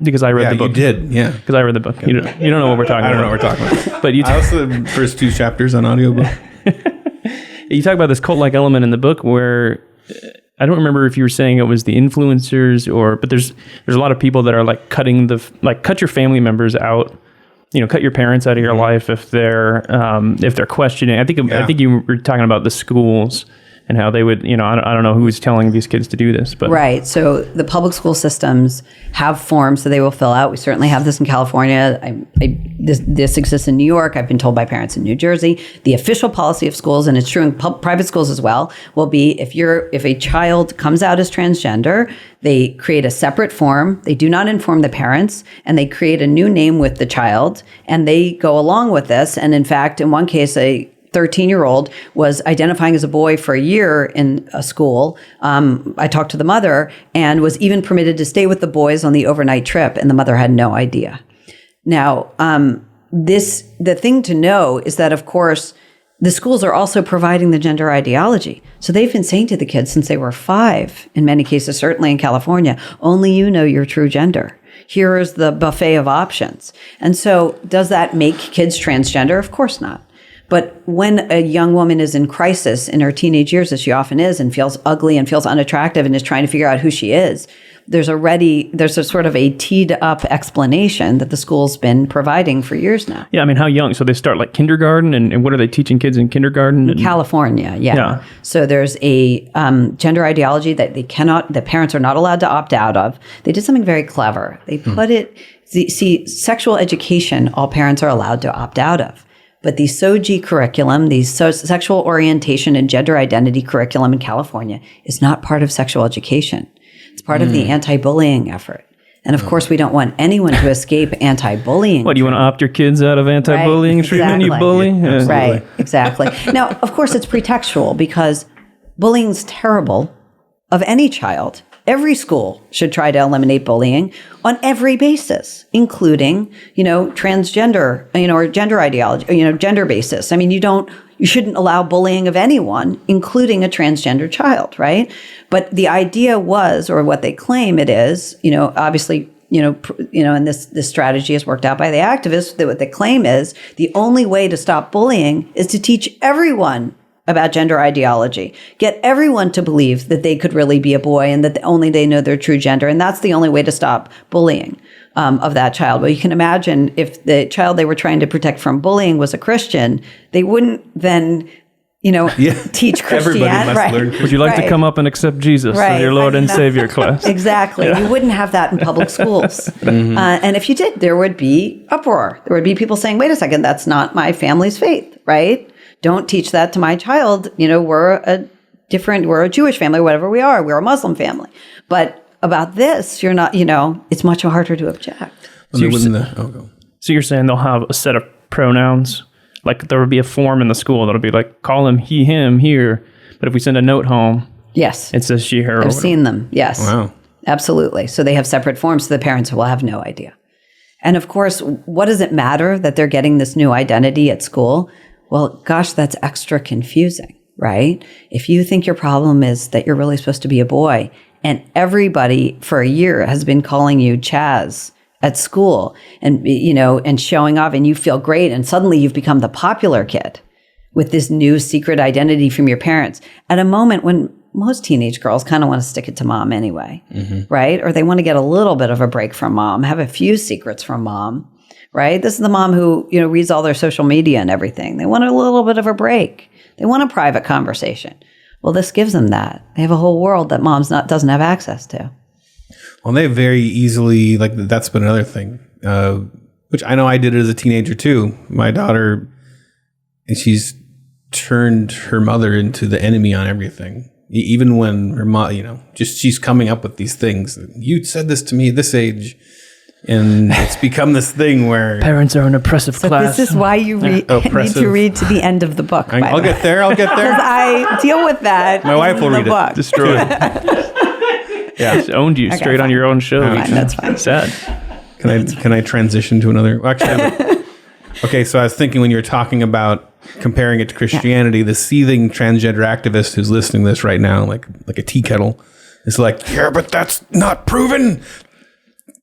because I read the book. You did, yeah. Because I read the book. You don't know what we're talking about. I don't know what we're talking about. But I also the first 2 chapters on audiobook. You talk about this cult-like element in the book where, I don't remember if you were saying it was the influencers but there's a lot of people that are like cut your family members out. Cut your parents out of your life if they're questioning. I think you were talking about the schools and how they would, I don't know who was telling these kids to do this, but right. So the public school systems have forms that they will fill out. We certainly have this in California. This exists in New York. I've been told by parents in New Jersey. The official policy of schools, and it's true in private schools as well, will be if a child comes out as transgender, they create a separate form. They do not inform the parents, and they create a new name with the child, and they go along with this. And in fact, in one case, a 13-year-old was identifying as a boy for a year in a school. I talked to the mother and was even permitted to stay with the boys on the overnight trip, and the mother had no idea. Now, the thing to know is that, of course, the schools are also providing the gender ideology. So they've been saying to the kids since they were 5, in many cases, certainly in California, only you know your true gender. Here is the buffet of options. And so does that make kids transgender? Of course not. But when a young woman is in crisis in her teenage years, as she often is, and feels ugly and feels unattractive and is trying to figure out who she is, there's a sort of a teed up explanation that the school's been providing for years now. Yeah, I mean, how young? So they start like kindergarten, and what are they teaching kids in kindergarten? In California, yeah. So there's a gender ideology that the parents are not allowed to opt out of. They did something very clever. They put it, see, sexual education, all parents are allowed to opt out of. But the SOGI curriculum, the sexual orientation and gender identity curriculum in California, is not part of sexual education. It's part of the anti-bullying effort. And of course, we don't want anyone to escape anti-bullying. What, do you want to opt your kids out of anti-bullying treatment, you bully? Yeah. Right, exactly. Now, of course, it's pretextual because bullying's terrible of any child. Every school should try to eliminate bullying on every basis, including, transgender, or gender ideology, gender basis. I mean, you shouldn't allow bullying of anyone, including a transgender child, right? But the idea was, or what they claim it is, obviously, and this strategy is worked out by the activists, that what they claim is the only way to stop bullying is to teach everyone about gender ideology, get everyone to believe that they could really be a boy and that only they know their true gender. And that's the only way to stop bullying of that child. Well, you can imagine if the child they were trying to protect from bullying was a Christian, they wouldn't then, teach Christianity. Right. Would you like to come up and accept Jesus as your Lord and Savior class? Exactly. You wouldn't have that in public schools. And if you did, there would be uproar. There would be people saying, wait a second, that's not my family's faith, right? Don't teach that to my child. We're a Jewish family, whatever we are. We're a Muslim family. But about this, you're not, it's much harder to object. So you're saying they'll have a set of pronouns? Like there would be a form in the school that'll be like, call him he, him here. But if we send a note home, yes, it says she, her. I've seen them. Yes. Wow. Absolutely. So they have separate forms, so the parents will have no idea. And of course, what does it matter that they're getting this new identity at school? Well, gosh, that's extra confusing, right? If you think your problem is that you're really supposed to be a boy and everybody for a year has been calling you Chaz at school and, and showing off and you feel great and suddenly you've become the popular kid with this new secret identity from your parents at a moment when most teenage girls kind of want to stick it to mom anyway, right? Or they want to get a little bit of a break from mom, have a few secrets from mom. Right? This is the mom who, reads all their social media and everything. They want a little bit of a break. They want a private conversation. Well, this gives them that. They have a whole world that mom's doesn't have access to. Well, they very easily, that's been another thing, which I know I did it as a teenager too. My daughter, she's turned her mother into the enemy on everything. Even when her mom, she's coming up with these things. You said this to me at this age. And it's become this thing where parents are an oppressive class. This is why you need to read to the end of the book. I'll get there. Because I deal with that. My wife will read it. Destroy it. Yeah, she owned you straight on your own show. That's fine. Sad. Can I transition to another? Well, actually, okay. So I was thinking when you were talking about comparing it to Christianity, the seething transgender activist who's listening to this right now, like a tea kettle, is like, yeah, but that's not proven.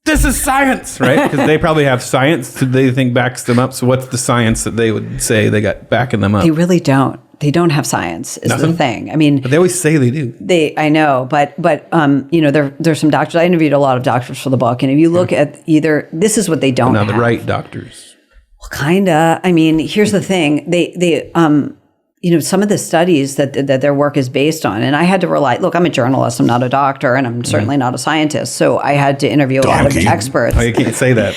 This is science, right? Because they probably have science that they think backs them up. So what's the science that they would say they got backing them up? They really don't. They don't have science is the thing. I mean, but they always say they do. I know, but there's some doctors. I interviewed a lot of doctors for the book, and if you look at this is what they don't have. The right doctors. Well, kinda. I mean, here's the thing. They some of the studies that their work is based on, and I had to rely. Look, I'm a journalist. I'm not a doctor, and I'm certainly not a scientist. So I had to interview a lot of experts. Oh, you can't say that.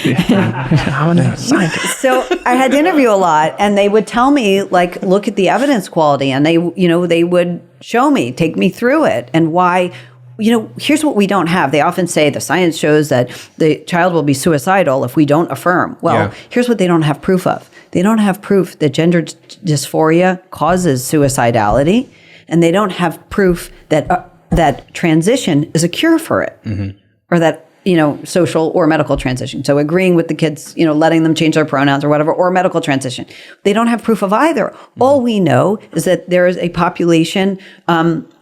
I'm a scientist. So I had to interview a lot, and they would tell me, look at the evidence quality, and they would show me, take me through it, and why. Here's what we don't have. They often say the science shows that the child will be suicidal if we don't affirm. Well, here's what they don't have proof of. They don't have proof that gender dysphoria causes suicidality, and they don't have proof that transition is a cure for it, or that social or medical transition. So agreeing with the kids, letting them change their pronouns or whatever, or medical transition. They don't have proof of either. All we know is that there is a population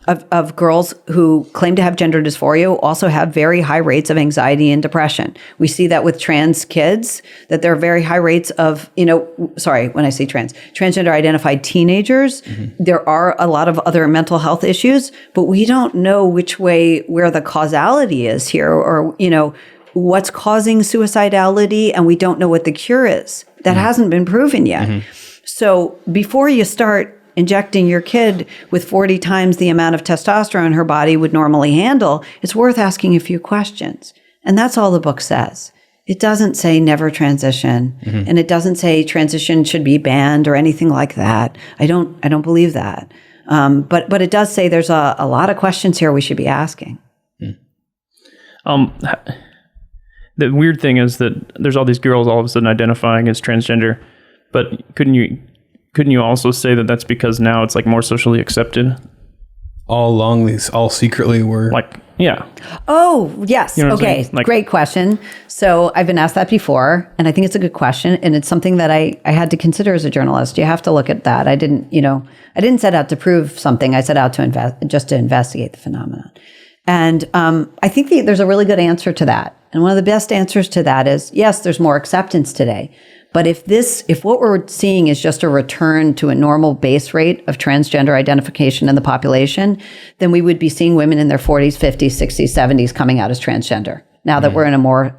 of girls who claim to have gender dysphoria who also have very high rates of anxiety and depression. We see that with trans kids, that there are very high rates of, when I say transgender identified teenagers. There are a lot of other mental health issues, but we don't know where the causality is here, or, what's causing suicidality, and we don't know what the cure is. That hasn't been proven yet. So before you start injecting your kid with 40 times the amount of testosterone her body would normally handle, it's worth asking a few questions. And that's all the book says. It doesn't say never transition, and it doesn't say transition should be banned or anything like that. I don't believe that. But it does say there's a lot of questions here we should be asking. The weird thing is that there's all these girls all of a sudden identifying as transgender, but couldn't you also say that that's because now it's like more socially accepted? All along, these all secretly were Like, yeah. Oh, yes. You know what I'm Okay. saying? Like- Great question. So I've been asked that before, and I think it's a good question. And it's something that I had to consider as a journalist. You have to look at that. I didn't set out to prove something. I set out to just to investigate the phenomenon. And I think there's a really good answer to that. And one of the best answers to that is, yes, there's more acceptance today. But if what we're seeing is just a return to a normal base rate of transgender identification in the population, then we would be seeing women in their 40s, 50s, 60s, 70s coming out as transgender. Now that we're in a more,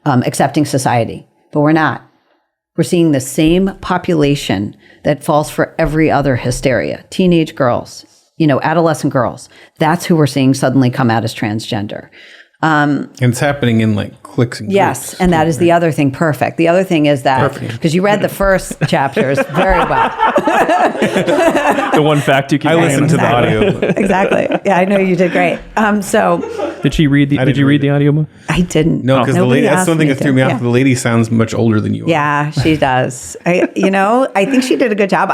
accepting society, but we're not. We're seeing the same population that falls for every other hysteria. Teenage girls, adolescent girls. That's who we're seeing suddenly come out as transgender. and it's happening in like clicks and Yes, groups, and that too, is the other thing. Perfect. The other thing is that, because you read the first chapters very well. The one fact you keep I listened to the Exactly. audio. Exactly. Yeah, I know you did great. So Did you read the audiobook? I didn't. No, because the Nobody lady, that's asked something me that threw to. me off. Yeah. The lady sounds much older than you are. Yeah, she does. I think she did a good job.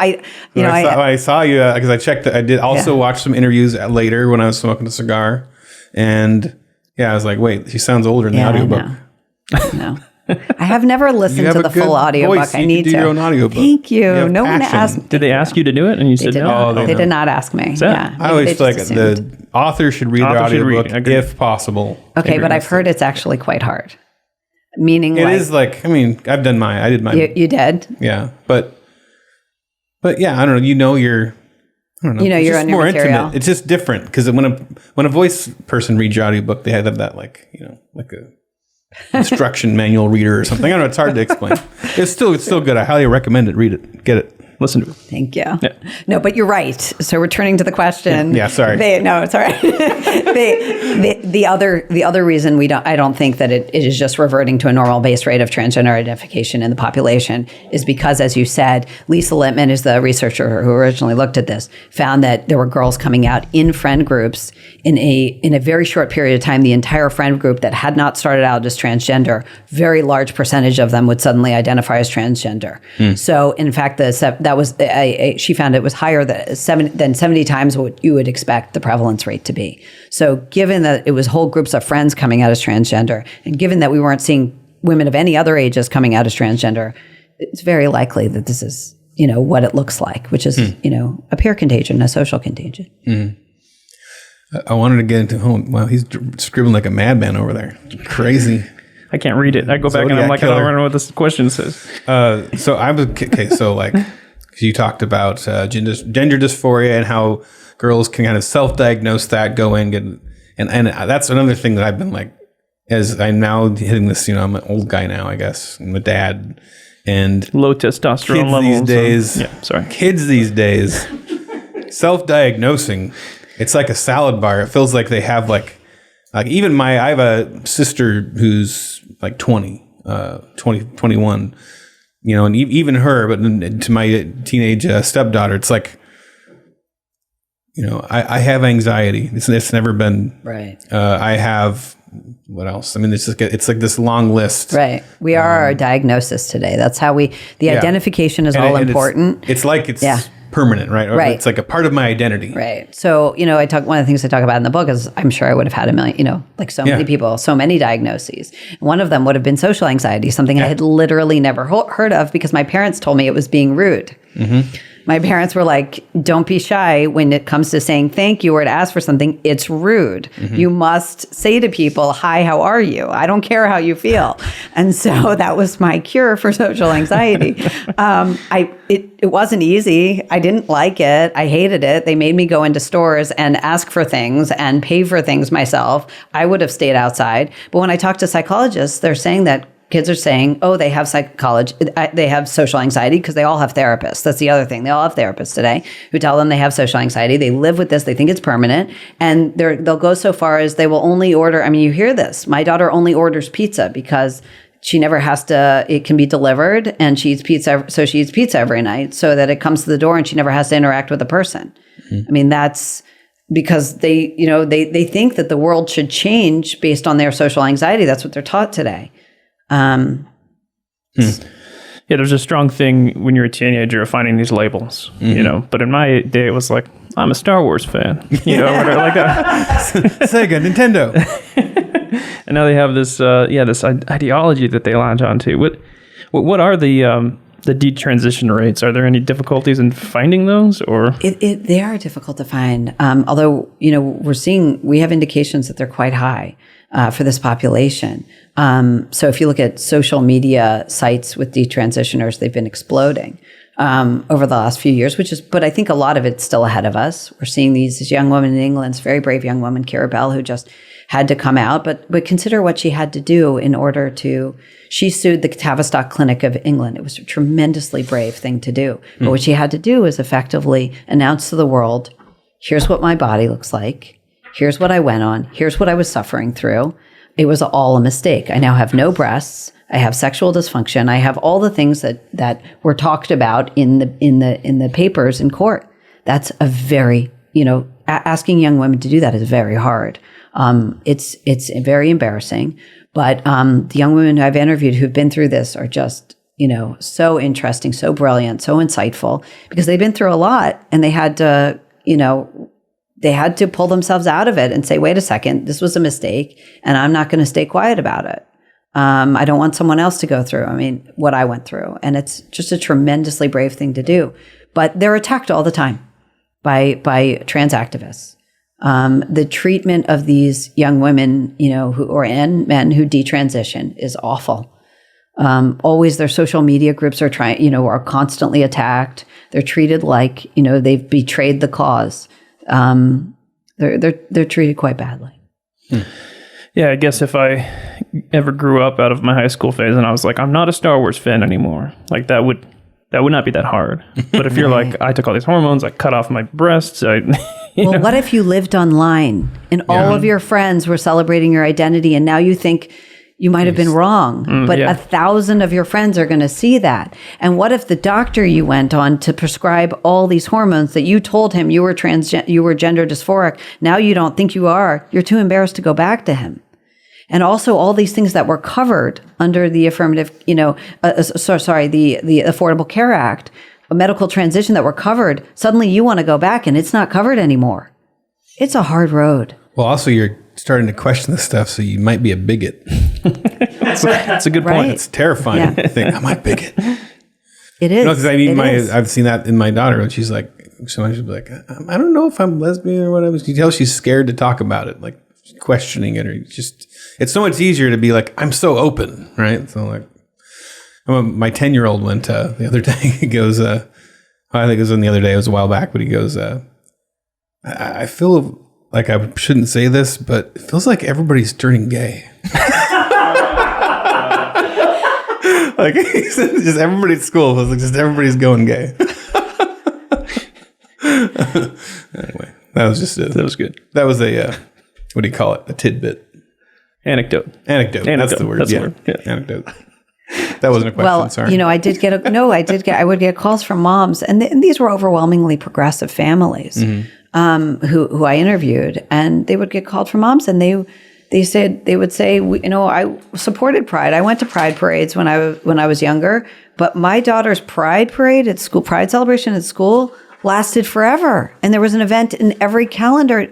When I saw you, because I checked, I did also watch some interviews later when I was smoking a cigar. And yeah, I was like, wait, she sounds older in the audiobook. No. I have never listened have to a the full good audiobook. voice. I You need could do to. your own audiobook. Thank you. You have No one passion. asked. Did they ask you to do it? And you said Did no? not. they They know. did not ask me. that? Yeah. I always They like just assumed. the author should read their Author should read, audiobook agreed. if possible. Okay, agree but with I've heard it's actually quite hard. Meaning, It like is like, I mean, I've done mine. I did mine. you did. Yeah. But yeah, I don't know. I don't know. You know It's your just own more material. intimate. It's just different because when a voice person reads your audiobook, they have that like a instruction manual reader or something. I don't know. It's hard to explain. It's still good. I highly recommend it. Read it. Get it. Listen to it. Thank you. No, but you're right. So returning to the question. Yeah, sorry. No, it's all right. the other reason I don't think that it is just reverting to a normal base rate of transgender identification in the population is because, as you said, Lisa Littman is the researcher who originally looked at this, found that there were girls coming out in friend groups in a very short period of time. The entire friend group that had not started out as transgender, very large percentage of them would suddenly identify as transgender. So in fact, she found it was higher than 70 times what you would expect the prevalence rate to be. So given that it was whole groups of friends coming out as transgender, and given that we weren't seeing women of any other ages coming out as transgender, it's very likely that this is, what it looks like, which is, a peer contagion, a social contagion. I wanted to get into wow, he's scribbling like a madman over there. Crazy. I can't read it. I go back and I'm Zodiac like, killer. I don't know what this question says. So I was okay. So like, you talked about gender dysphoria and how girls can kind of self-diagnose that, go in, and that's another thing that I've been like, as I'm now hitting this. I'm an old guy now, I guess. I'm a dad, and Low testosterone kids levels. these days. Yeah, sorry. Kids these days, self-diagnosing. It's like a salad bar. It feels like they have like even I have a sister who's like 21, and even her, but to my teenage stepdaughter, it's like, I have anxiety. It's never been Right. I have, what else? I mean, it's like this long list. Right. We are our diagnosis today. That's how the identification is all important. It's like it's permanent, right? Or Right. It's like a part of my identity. Right. So, one of the things I talk about in the book is I'm sure I would have had a million, like so many people, so many diagnoses. One of them would have been social anxiety, something I had literally never heard of because my parents told me it was being rude. Mm-hmm. My parents were like, don't be shy when it comes to saying thank you or to ask for something. It's rude. Mm-hmm. You must say to people, hi, how are you? I don't care how you feel. And so that was my cure for social anxiety. It wasn't easy. I didn't like it. I hated it. They made me go into stores and ask for things and pay for things myself. I would have stayed outside. But when I talk to psychologists, they're saying that kids are saying, oh, they have psychology, they have social anxiety because they all have therapists. That's the other thing. They all have therapists today who tell them they have social anxiety. They live with this. They think it's permanent. And they'll go so far as they will only order. I mean, you hear this. My daughter only orders pizza because she never has to, it can be delivered, and she eats pizza. So she eats pizza every night so that it comes to the door and she never has to interact with a person. I mean, that's because they think that the world should change based on their social anxiety. That's what they're taught today. Yeah, there's a strong thing when you're a teenager of finding these labels, but in my day it was like, I'm a Star Wars fan, like that. Sega, Nintendo. And now they have this this ideology that they latch onto. What are the detransition rates? Are there any difficulties in finding those, or they are difficult to find? Although we have indications that they're quite high for this population. So if you look at social media sites with detransitioners, they've been exploding over the last few years. But I think a lot of it's still ahead of us. We're seeing this young woman in England, this very brave young woman, Kira Bell, who just had to come out, but consider what she had to do in order to. She sued the Tavistock Clinic of England. It was a tremendously brave thing to do. But what she had to do is effectively announce to the world, here's what my body looks like. Here's what I went on. Here's what I was suffering through. It was all a mistake. I now have no breasts. I have sexual dysfunction. I have all the things that were talked about in the papers in court. That's a very, asking young women to do that is very hard. It's very embarrassing, but the young women who I've interviewed who've been through this are just, so interesting, so brilliant, so insightful, because they've been through a lot, and they had to, they had to pull themselves out of it and say, wait a second, this was a mistake, and I'm not going to stay quiet about it. I don't want someone else to go through, what I went through. And it's just a tremendously brave thing to do. But they're attacked all the time by trans activists. The treatment of these young women, and men who detransition is awful. Always their social media groups are are constantly attacked. They're treated like, they've betrayed the cause. They're treated quite badly. Yeah, I guess if I ever grew up out of my high school phase and I was like, I'm not a Star Wars fan anymore, like that would not be that hard. But if you're like, I took all these hormones, I cut off my breasts, what if you lived online and all of your friends were celebrating your identity, and now you think you might have been wrong, but 1,000 of your friends are going to see that? And what if the doctor you went on to prescribe all these hormones that you told him you were gender dysphoric, now you don't think you are, you're too embarrassed to go back to him? And also all these things that were covered under the affirmative, the Affordable Care Act, a medical transition that were covered, suddenly you want to go back and it's not covered anymore. It's a hard road. Well, also you're starting to question this stuff, so you might be a bigot. That's a good point. Right. It's terrifying to think, am I a bigot? It is. Because I've seen that in my daughter, and she's like, sometimes she'll be like, I don't know if I'm lesbian or whatever. You can tell she's scared to talk about it, like questioning it, or just, it's so much easier to be like, I'm so open, right? So like, my 10-year-old went the other day. He goes, I think it was the other day. It was a while back, but he goes, I feel like I shouldn't say this, but it feels like everybody's turning gay. Like he said, just everybody at school feels like just everybody's going gay. Anyway, that was just it. That was good. That was a what do you call it? A tidbit. Anecdote. That's the word. That's the word. Yeah. Anecdote. That wasn't a question. Well, sorry. I would get calls from moms, and these were overwhelmingly progressive families who I interviewed, and they would get called from moms, and they would say, I supported Pride. I went to Pride parades when I was younger, but my daughter's Pride parade at school, Pride celebration at school, lasted forever, and there was an event in every calendar,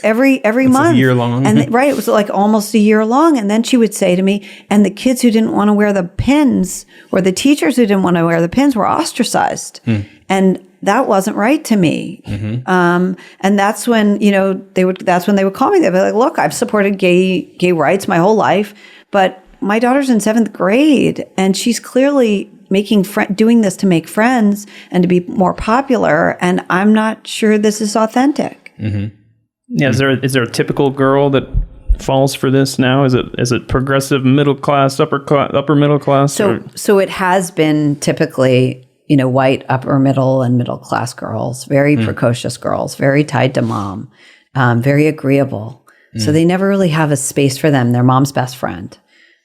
every month, a year long, and right, it was like almost a year long. And then she would say to me, and the kids who didn't want to wear the pins, or the teachers who didn't want to wear the pins, were ostracized, and that wasn't right to me. And that's when that's when they would call me. They'd be like, "Look, I've supported gay rights my whole life, but my daughter's in 7th grade, and she's clearly doing this to make friends and to be more popular, and I'm not sure this is authentic." Yeah, is there a typical girl that falls for this now? Is it progressive middle class, upper middle class? So it has been typically, white upper middle and middle class girls, very precocious girls, very tied to mom, very agreeable. So they never really have a space for them. They're mom's best friend.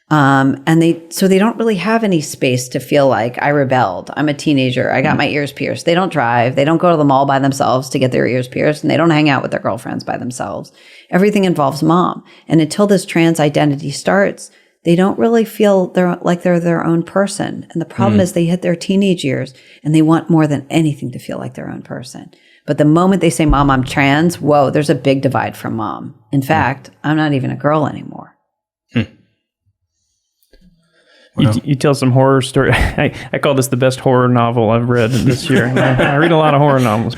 And they don't really have any space to feel like I rebelled. I'm a teenager. I got my ears pierced. They don't drive. They don't go to the mall by themselves to get their ears pierced, and they don't hang out with their girlfriends by themselves. Everything involves mom. And until this trans identity starts, they don't really feel they're their own person. And the problem is they hit their teenage years and they want more than anything to feel like their own person. But the moment they say, Mom, I'm trans, whoa, there's a big divide from mom. In fact, I'm not even a girl anymore. You tell some horror story. I call this the best horror novel I've read this year. I read a lot of horror novels,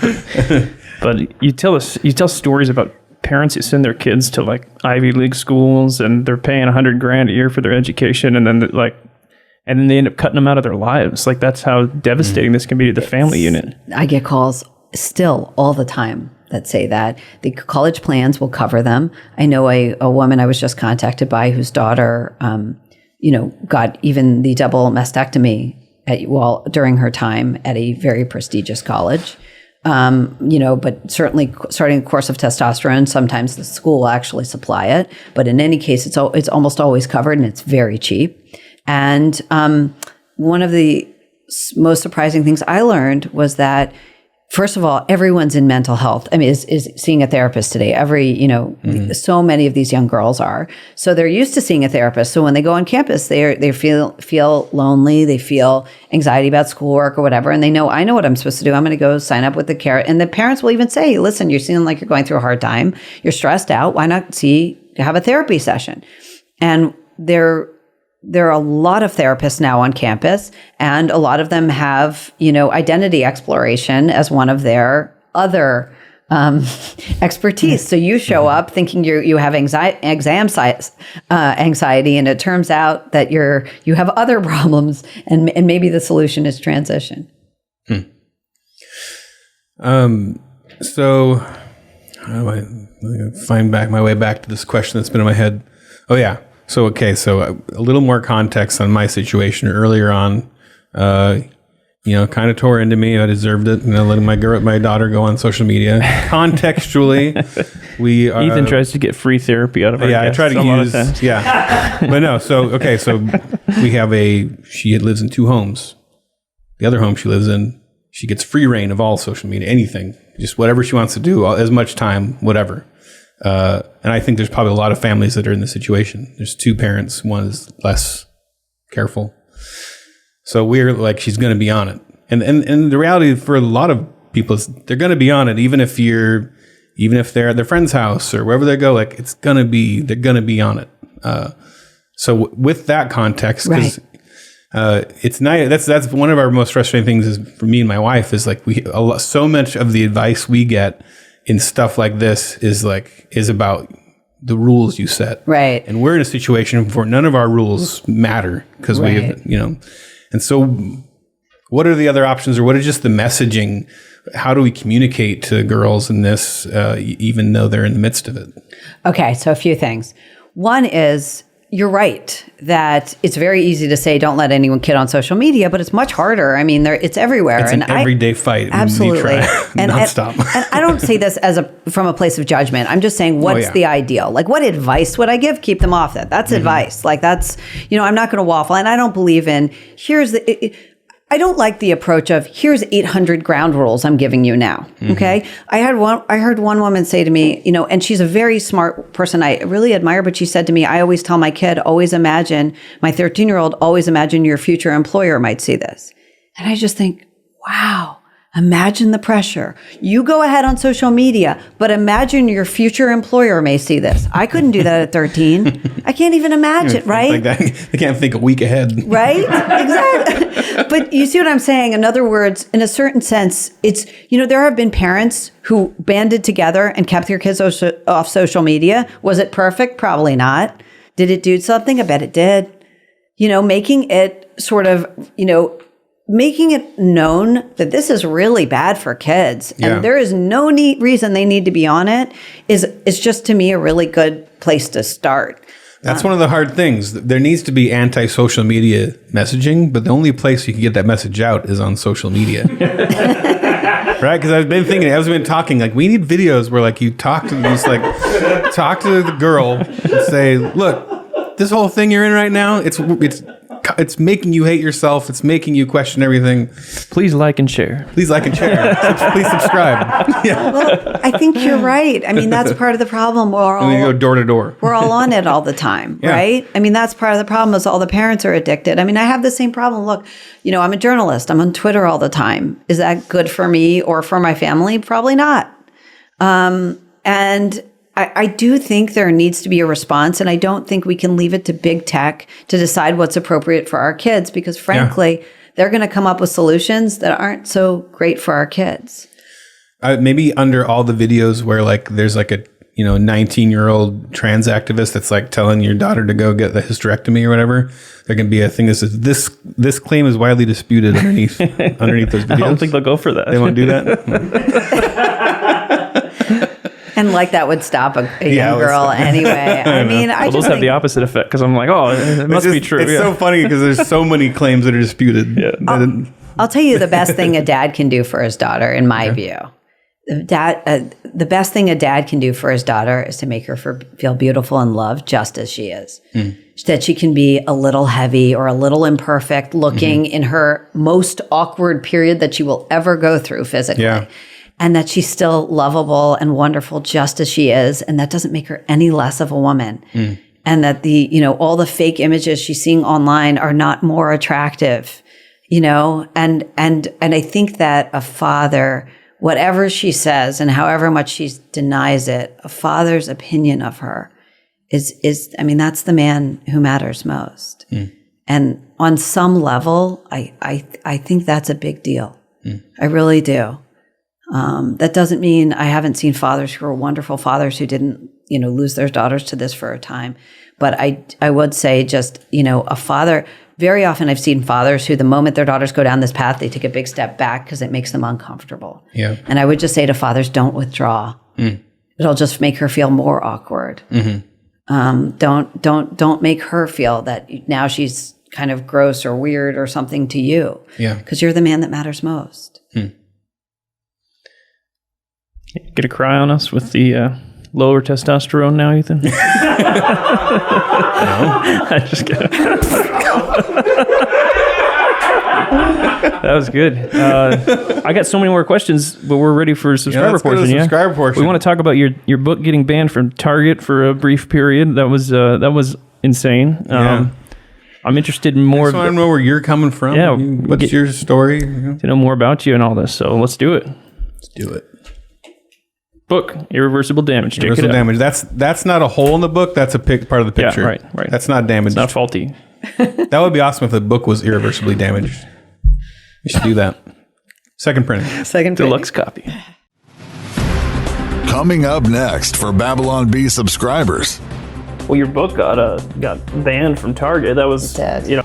but you tell stories about parents who send their kids to like Ivy League schools and they're paying $100,000 a year for their education, and then they end up cutting them out of their lives. Like, that's how devastating this can be to the family unit. I get calls still all the time that say that the college plans will cover them. I know a woman I was just contacted by whose daughter, got even the double mastectomy during her time at a very prestigious college. But certainly starting a course of testosterone, sometimes the school will actually supply it. But in any case, it's almost always covered, and it's very cheap. And one of the most surprising things I learned was that, first of all, everyone's in mental health. I mean, is seeing a therapist today. So many of these young girls are. So they're used to seeing a therapist. So when they go on campus, they feel lonely. They feel anxiety about schoolwork or whatever. And I know what I'm supposed to do. I'm going to go sign up with the care. And the parents will even say, listen, you're feeling like you're going through a hard time. You're stressed out. Why not have a therapy session? And there are a lot of therapists now on campus, and a lot of them have, identity exploration as one of their other expertise. So you show up thinking you have anxiety, and it turns out that you have other problems, and maybe the solution is transition. So how do I find my way back to this question that's been in my head? Oh yeah. So a little more context on my situation earlier on. Kind of tore into me. I deserved it. Letting my daughter go on social media. Contextually, Ethan tries to get free therapy out of our guests. I try to use but no. So we have she lives in 2 homes. The other home she lives in, she gets free reign of all social media, anything, just whatever she wants to do, as much time, whatever. And I think there's probably a lot of families that are in this situation. There's 2 parents. One is less careful. So we're like, she's going to be on it. And the reality for a lot of people is they're going to be on it, even if they're at their friend's house or wherever they go, like they're going to be on it. So with that context, because it's nice. That's one of our most frustrating things is for me and my wife is like so much of the advice we get in stuff like this is about the rules you set. Right. And we're in a situation where none of our rules matter because we have, and so what are the other options, or what is just the messaging? How do we communicate to girls in this, even though they're in the midst of it? Okay. So a few things. One is, you're right that it's very easy to say don't let anyone kid on social media, but it's much harder. I mean, it's everywhere. It's an everyday fight. Absolutely. Nonstop. And I don't say this from a place of judgment. I'm just saying, what's the ideal? Like, what advice would I give? Keep them off that. That's advice. Like, that's, I'm not going to waffle. And I don't believe in, I don't like the approach of here's 800 ground rules I'm giving you now. Okay. I heard one woman say to me, and she's a very smart person I really admire, but she said to me, I always tell my kid, always imagine, my 13-year-old, always imagine your future employer might see this. And I just think, wow, imagine the pressure. You go ahead on social media, but imagine your future employer may see this. I couldn't do that at 13. I can't even imagine, right? Like that. I can't think a week ahead. Right? Exactly. But you see what I'm saying? In other words, in a certain sense, it's, there have been parents who banded together and kept their kids off social media. Was it perfect? Probably not. Did it do something? I bet it did. Making it sort of, making it known that this is really bad for kids Yeah. and there is no reason they need to be on it is just to me a really good place to start. That's one of the hard things. There needs to be anti-social media messaging, but the only place you can get that message out is on social media. Right? Because I've been talking, like, we need videos where, like, you talk to the girl and say, look, this whole thing you're in right now, it's making you hate yourself. It's making you question everything. Please like and share. Please like and share. Please subscribe. Yeah. Well, I think you're right. I mean, that's part of the problem. And then you go door to door. We're all on it all the time, Yeah. right? I mean, that's part of the problem is all the parents are addicted. I mean, I have the same problem. Look, I'm a journalist. I'm on Twitter all the time. Is that good for me or for my family? Probably not. And I do think there needs to be a response, and I don't think we can leave it to big tech to decide what's appropriate for our kids because, frankly, they're going to come up with solutions that aren't so great for our kids. Maybe under all the videos where, like, there's like a 19-year-old trans activist that's like telling your daughter to go get the hysterectomy or whatever, there can be a thing that says this claim is widely disputed underneath those videos. I don't think they'll go for that. They won't do that. And like that would stop a young girl anyway. I mean, I Those just have the think, opposite effect because I'm like, oh, it must be true. It's yeah. so funny because there's so many claims that are disputed. Yeah. I'll tell you the best thing a dad can do for his daughter, in my view. The best thing a dad can do for his daughter is to make her feel beautiful and loved just as she is. That she can be a little heavy or a little imperfect looking in her most awkward period that she will ever go through physically. Yeah. And that she's still lovable and wonderful just as she is. And that doesn't make her any less of a woman. And that all the fake images she's seeing online are not more attractive, and I think that a father, whatever she says and however much she denies it, a father's opinion of her is that's the man who matters most. And on some level, I think that's a big deal. I really do. That doesn't mean I haven't seen fathers who are wonderful fathers who didn't, lose their daughters to this for a time. But I would say just, a father, very often I've seen fathers who the moment their daughters go down this path, they take a big step back because it makes them uncomfortable. Yeah. And I would just say to fathers, don't withdraw. It'll just make her feel more awkward. Don't make her feel that now she's kind of gross or weird or something to you. Yeah. Because you're the man that matters most. Get a cry on us with the lower testosterone now, Ethan? No. I'm just kidding. That was good. I got so many more questions, but we're ready for subscriber let's go to portion. the subscriber portion. We want to talk about your book getting banned from Target for a brief period. That was insane. I'm interested in more. I just want to know where you're coming from. Yeah, What's your story? to know more about you and all this. So let's do it. Let's do it. Book Irreversible Damage. Check Irreversible it out. damage. That's not a hole in the book. That's a part of the picture. Yeah, right. That's not damaged. Not faulty. That would be awesome if the book was irreversibly damaged. We should do that. Second printing. Second Deluxe copy. Coming up next for Babylon Bee subscribers. Well, your book got banned from Target. That was, It did.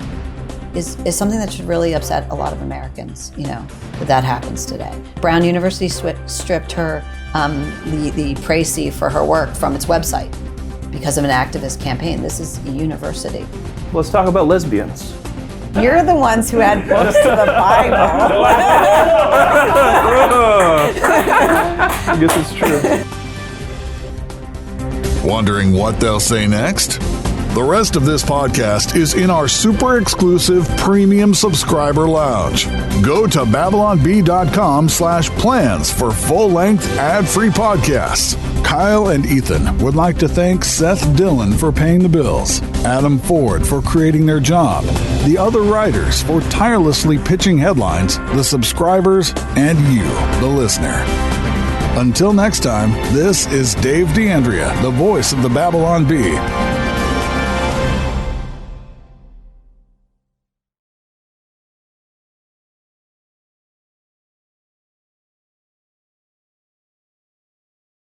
Is something that should really upset a lot of Americans, that happens today. Brown University stripped her the précis for her work from its website because of an activist campaign. This is a university. Let's talk about lesbians. You're the ones who had books to the Bible. I guess it's true. Wondering what they'll say next? The rest of this podcast is in our super exclusive premium subscriber lounge. Go to babylonbee.com/plans for full-length ad-free podcasts. Kyle and Ethan would like to thank Seth Dillon for paying the bills, Adam Ford for creating their job, the other writers for tirelessly pitching headlines, the subscribers, and you, the listener. Until next time, this is Dave D'Andrea, the voice of the Babylon Bee.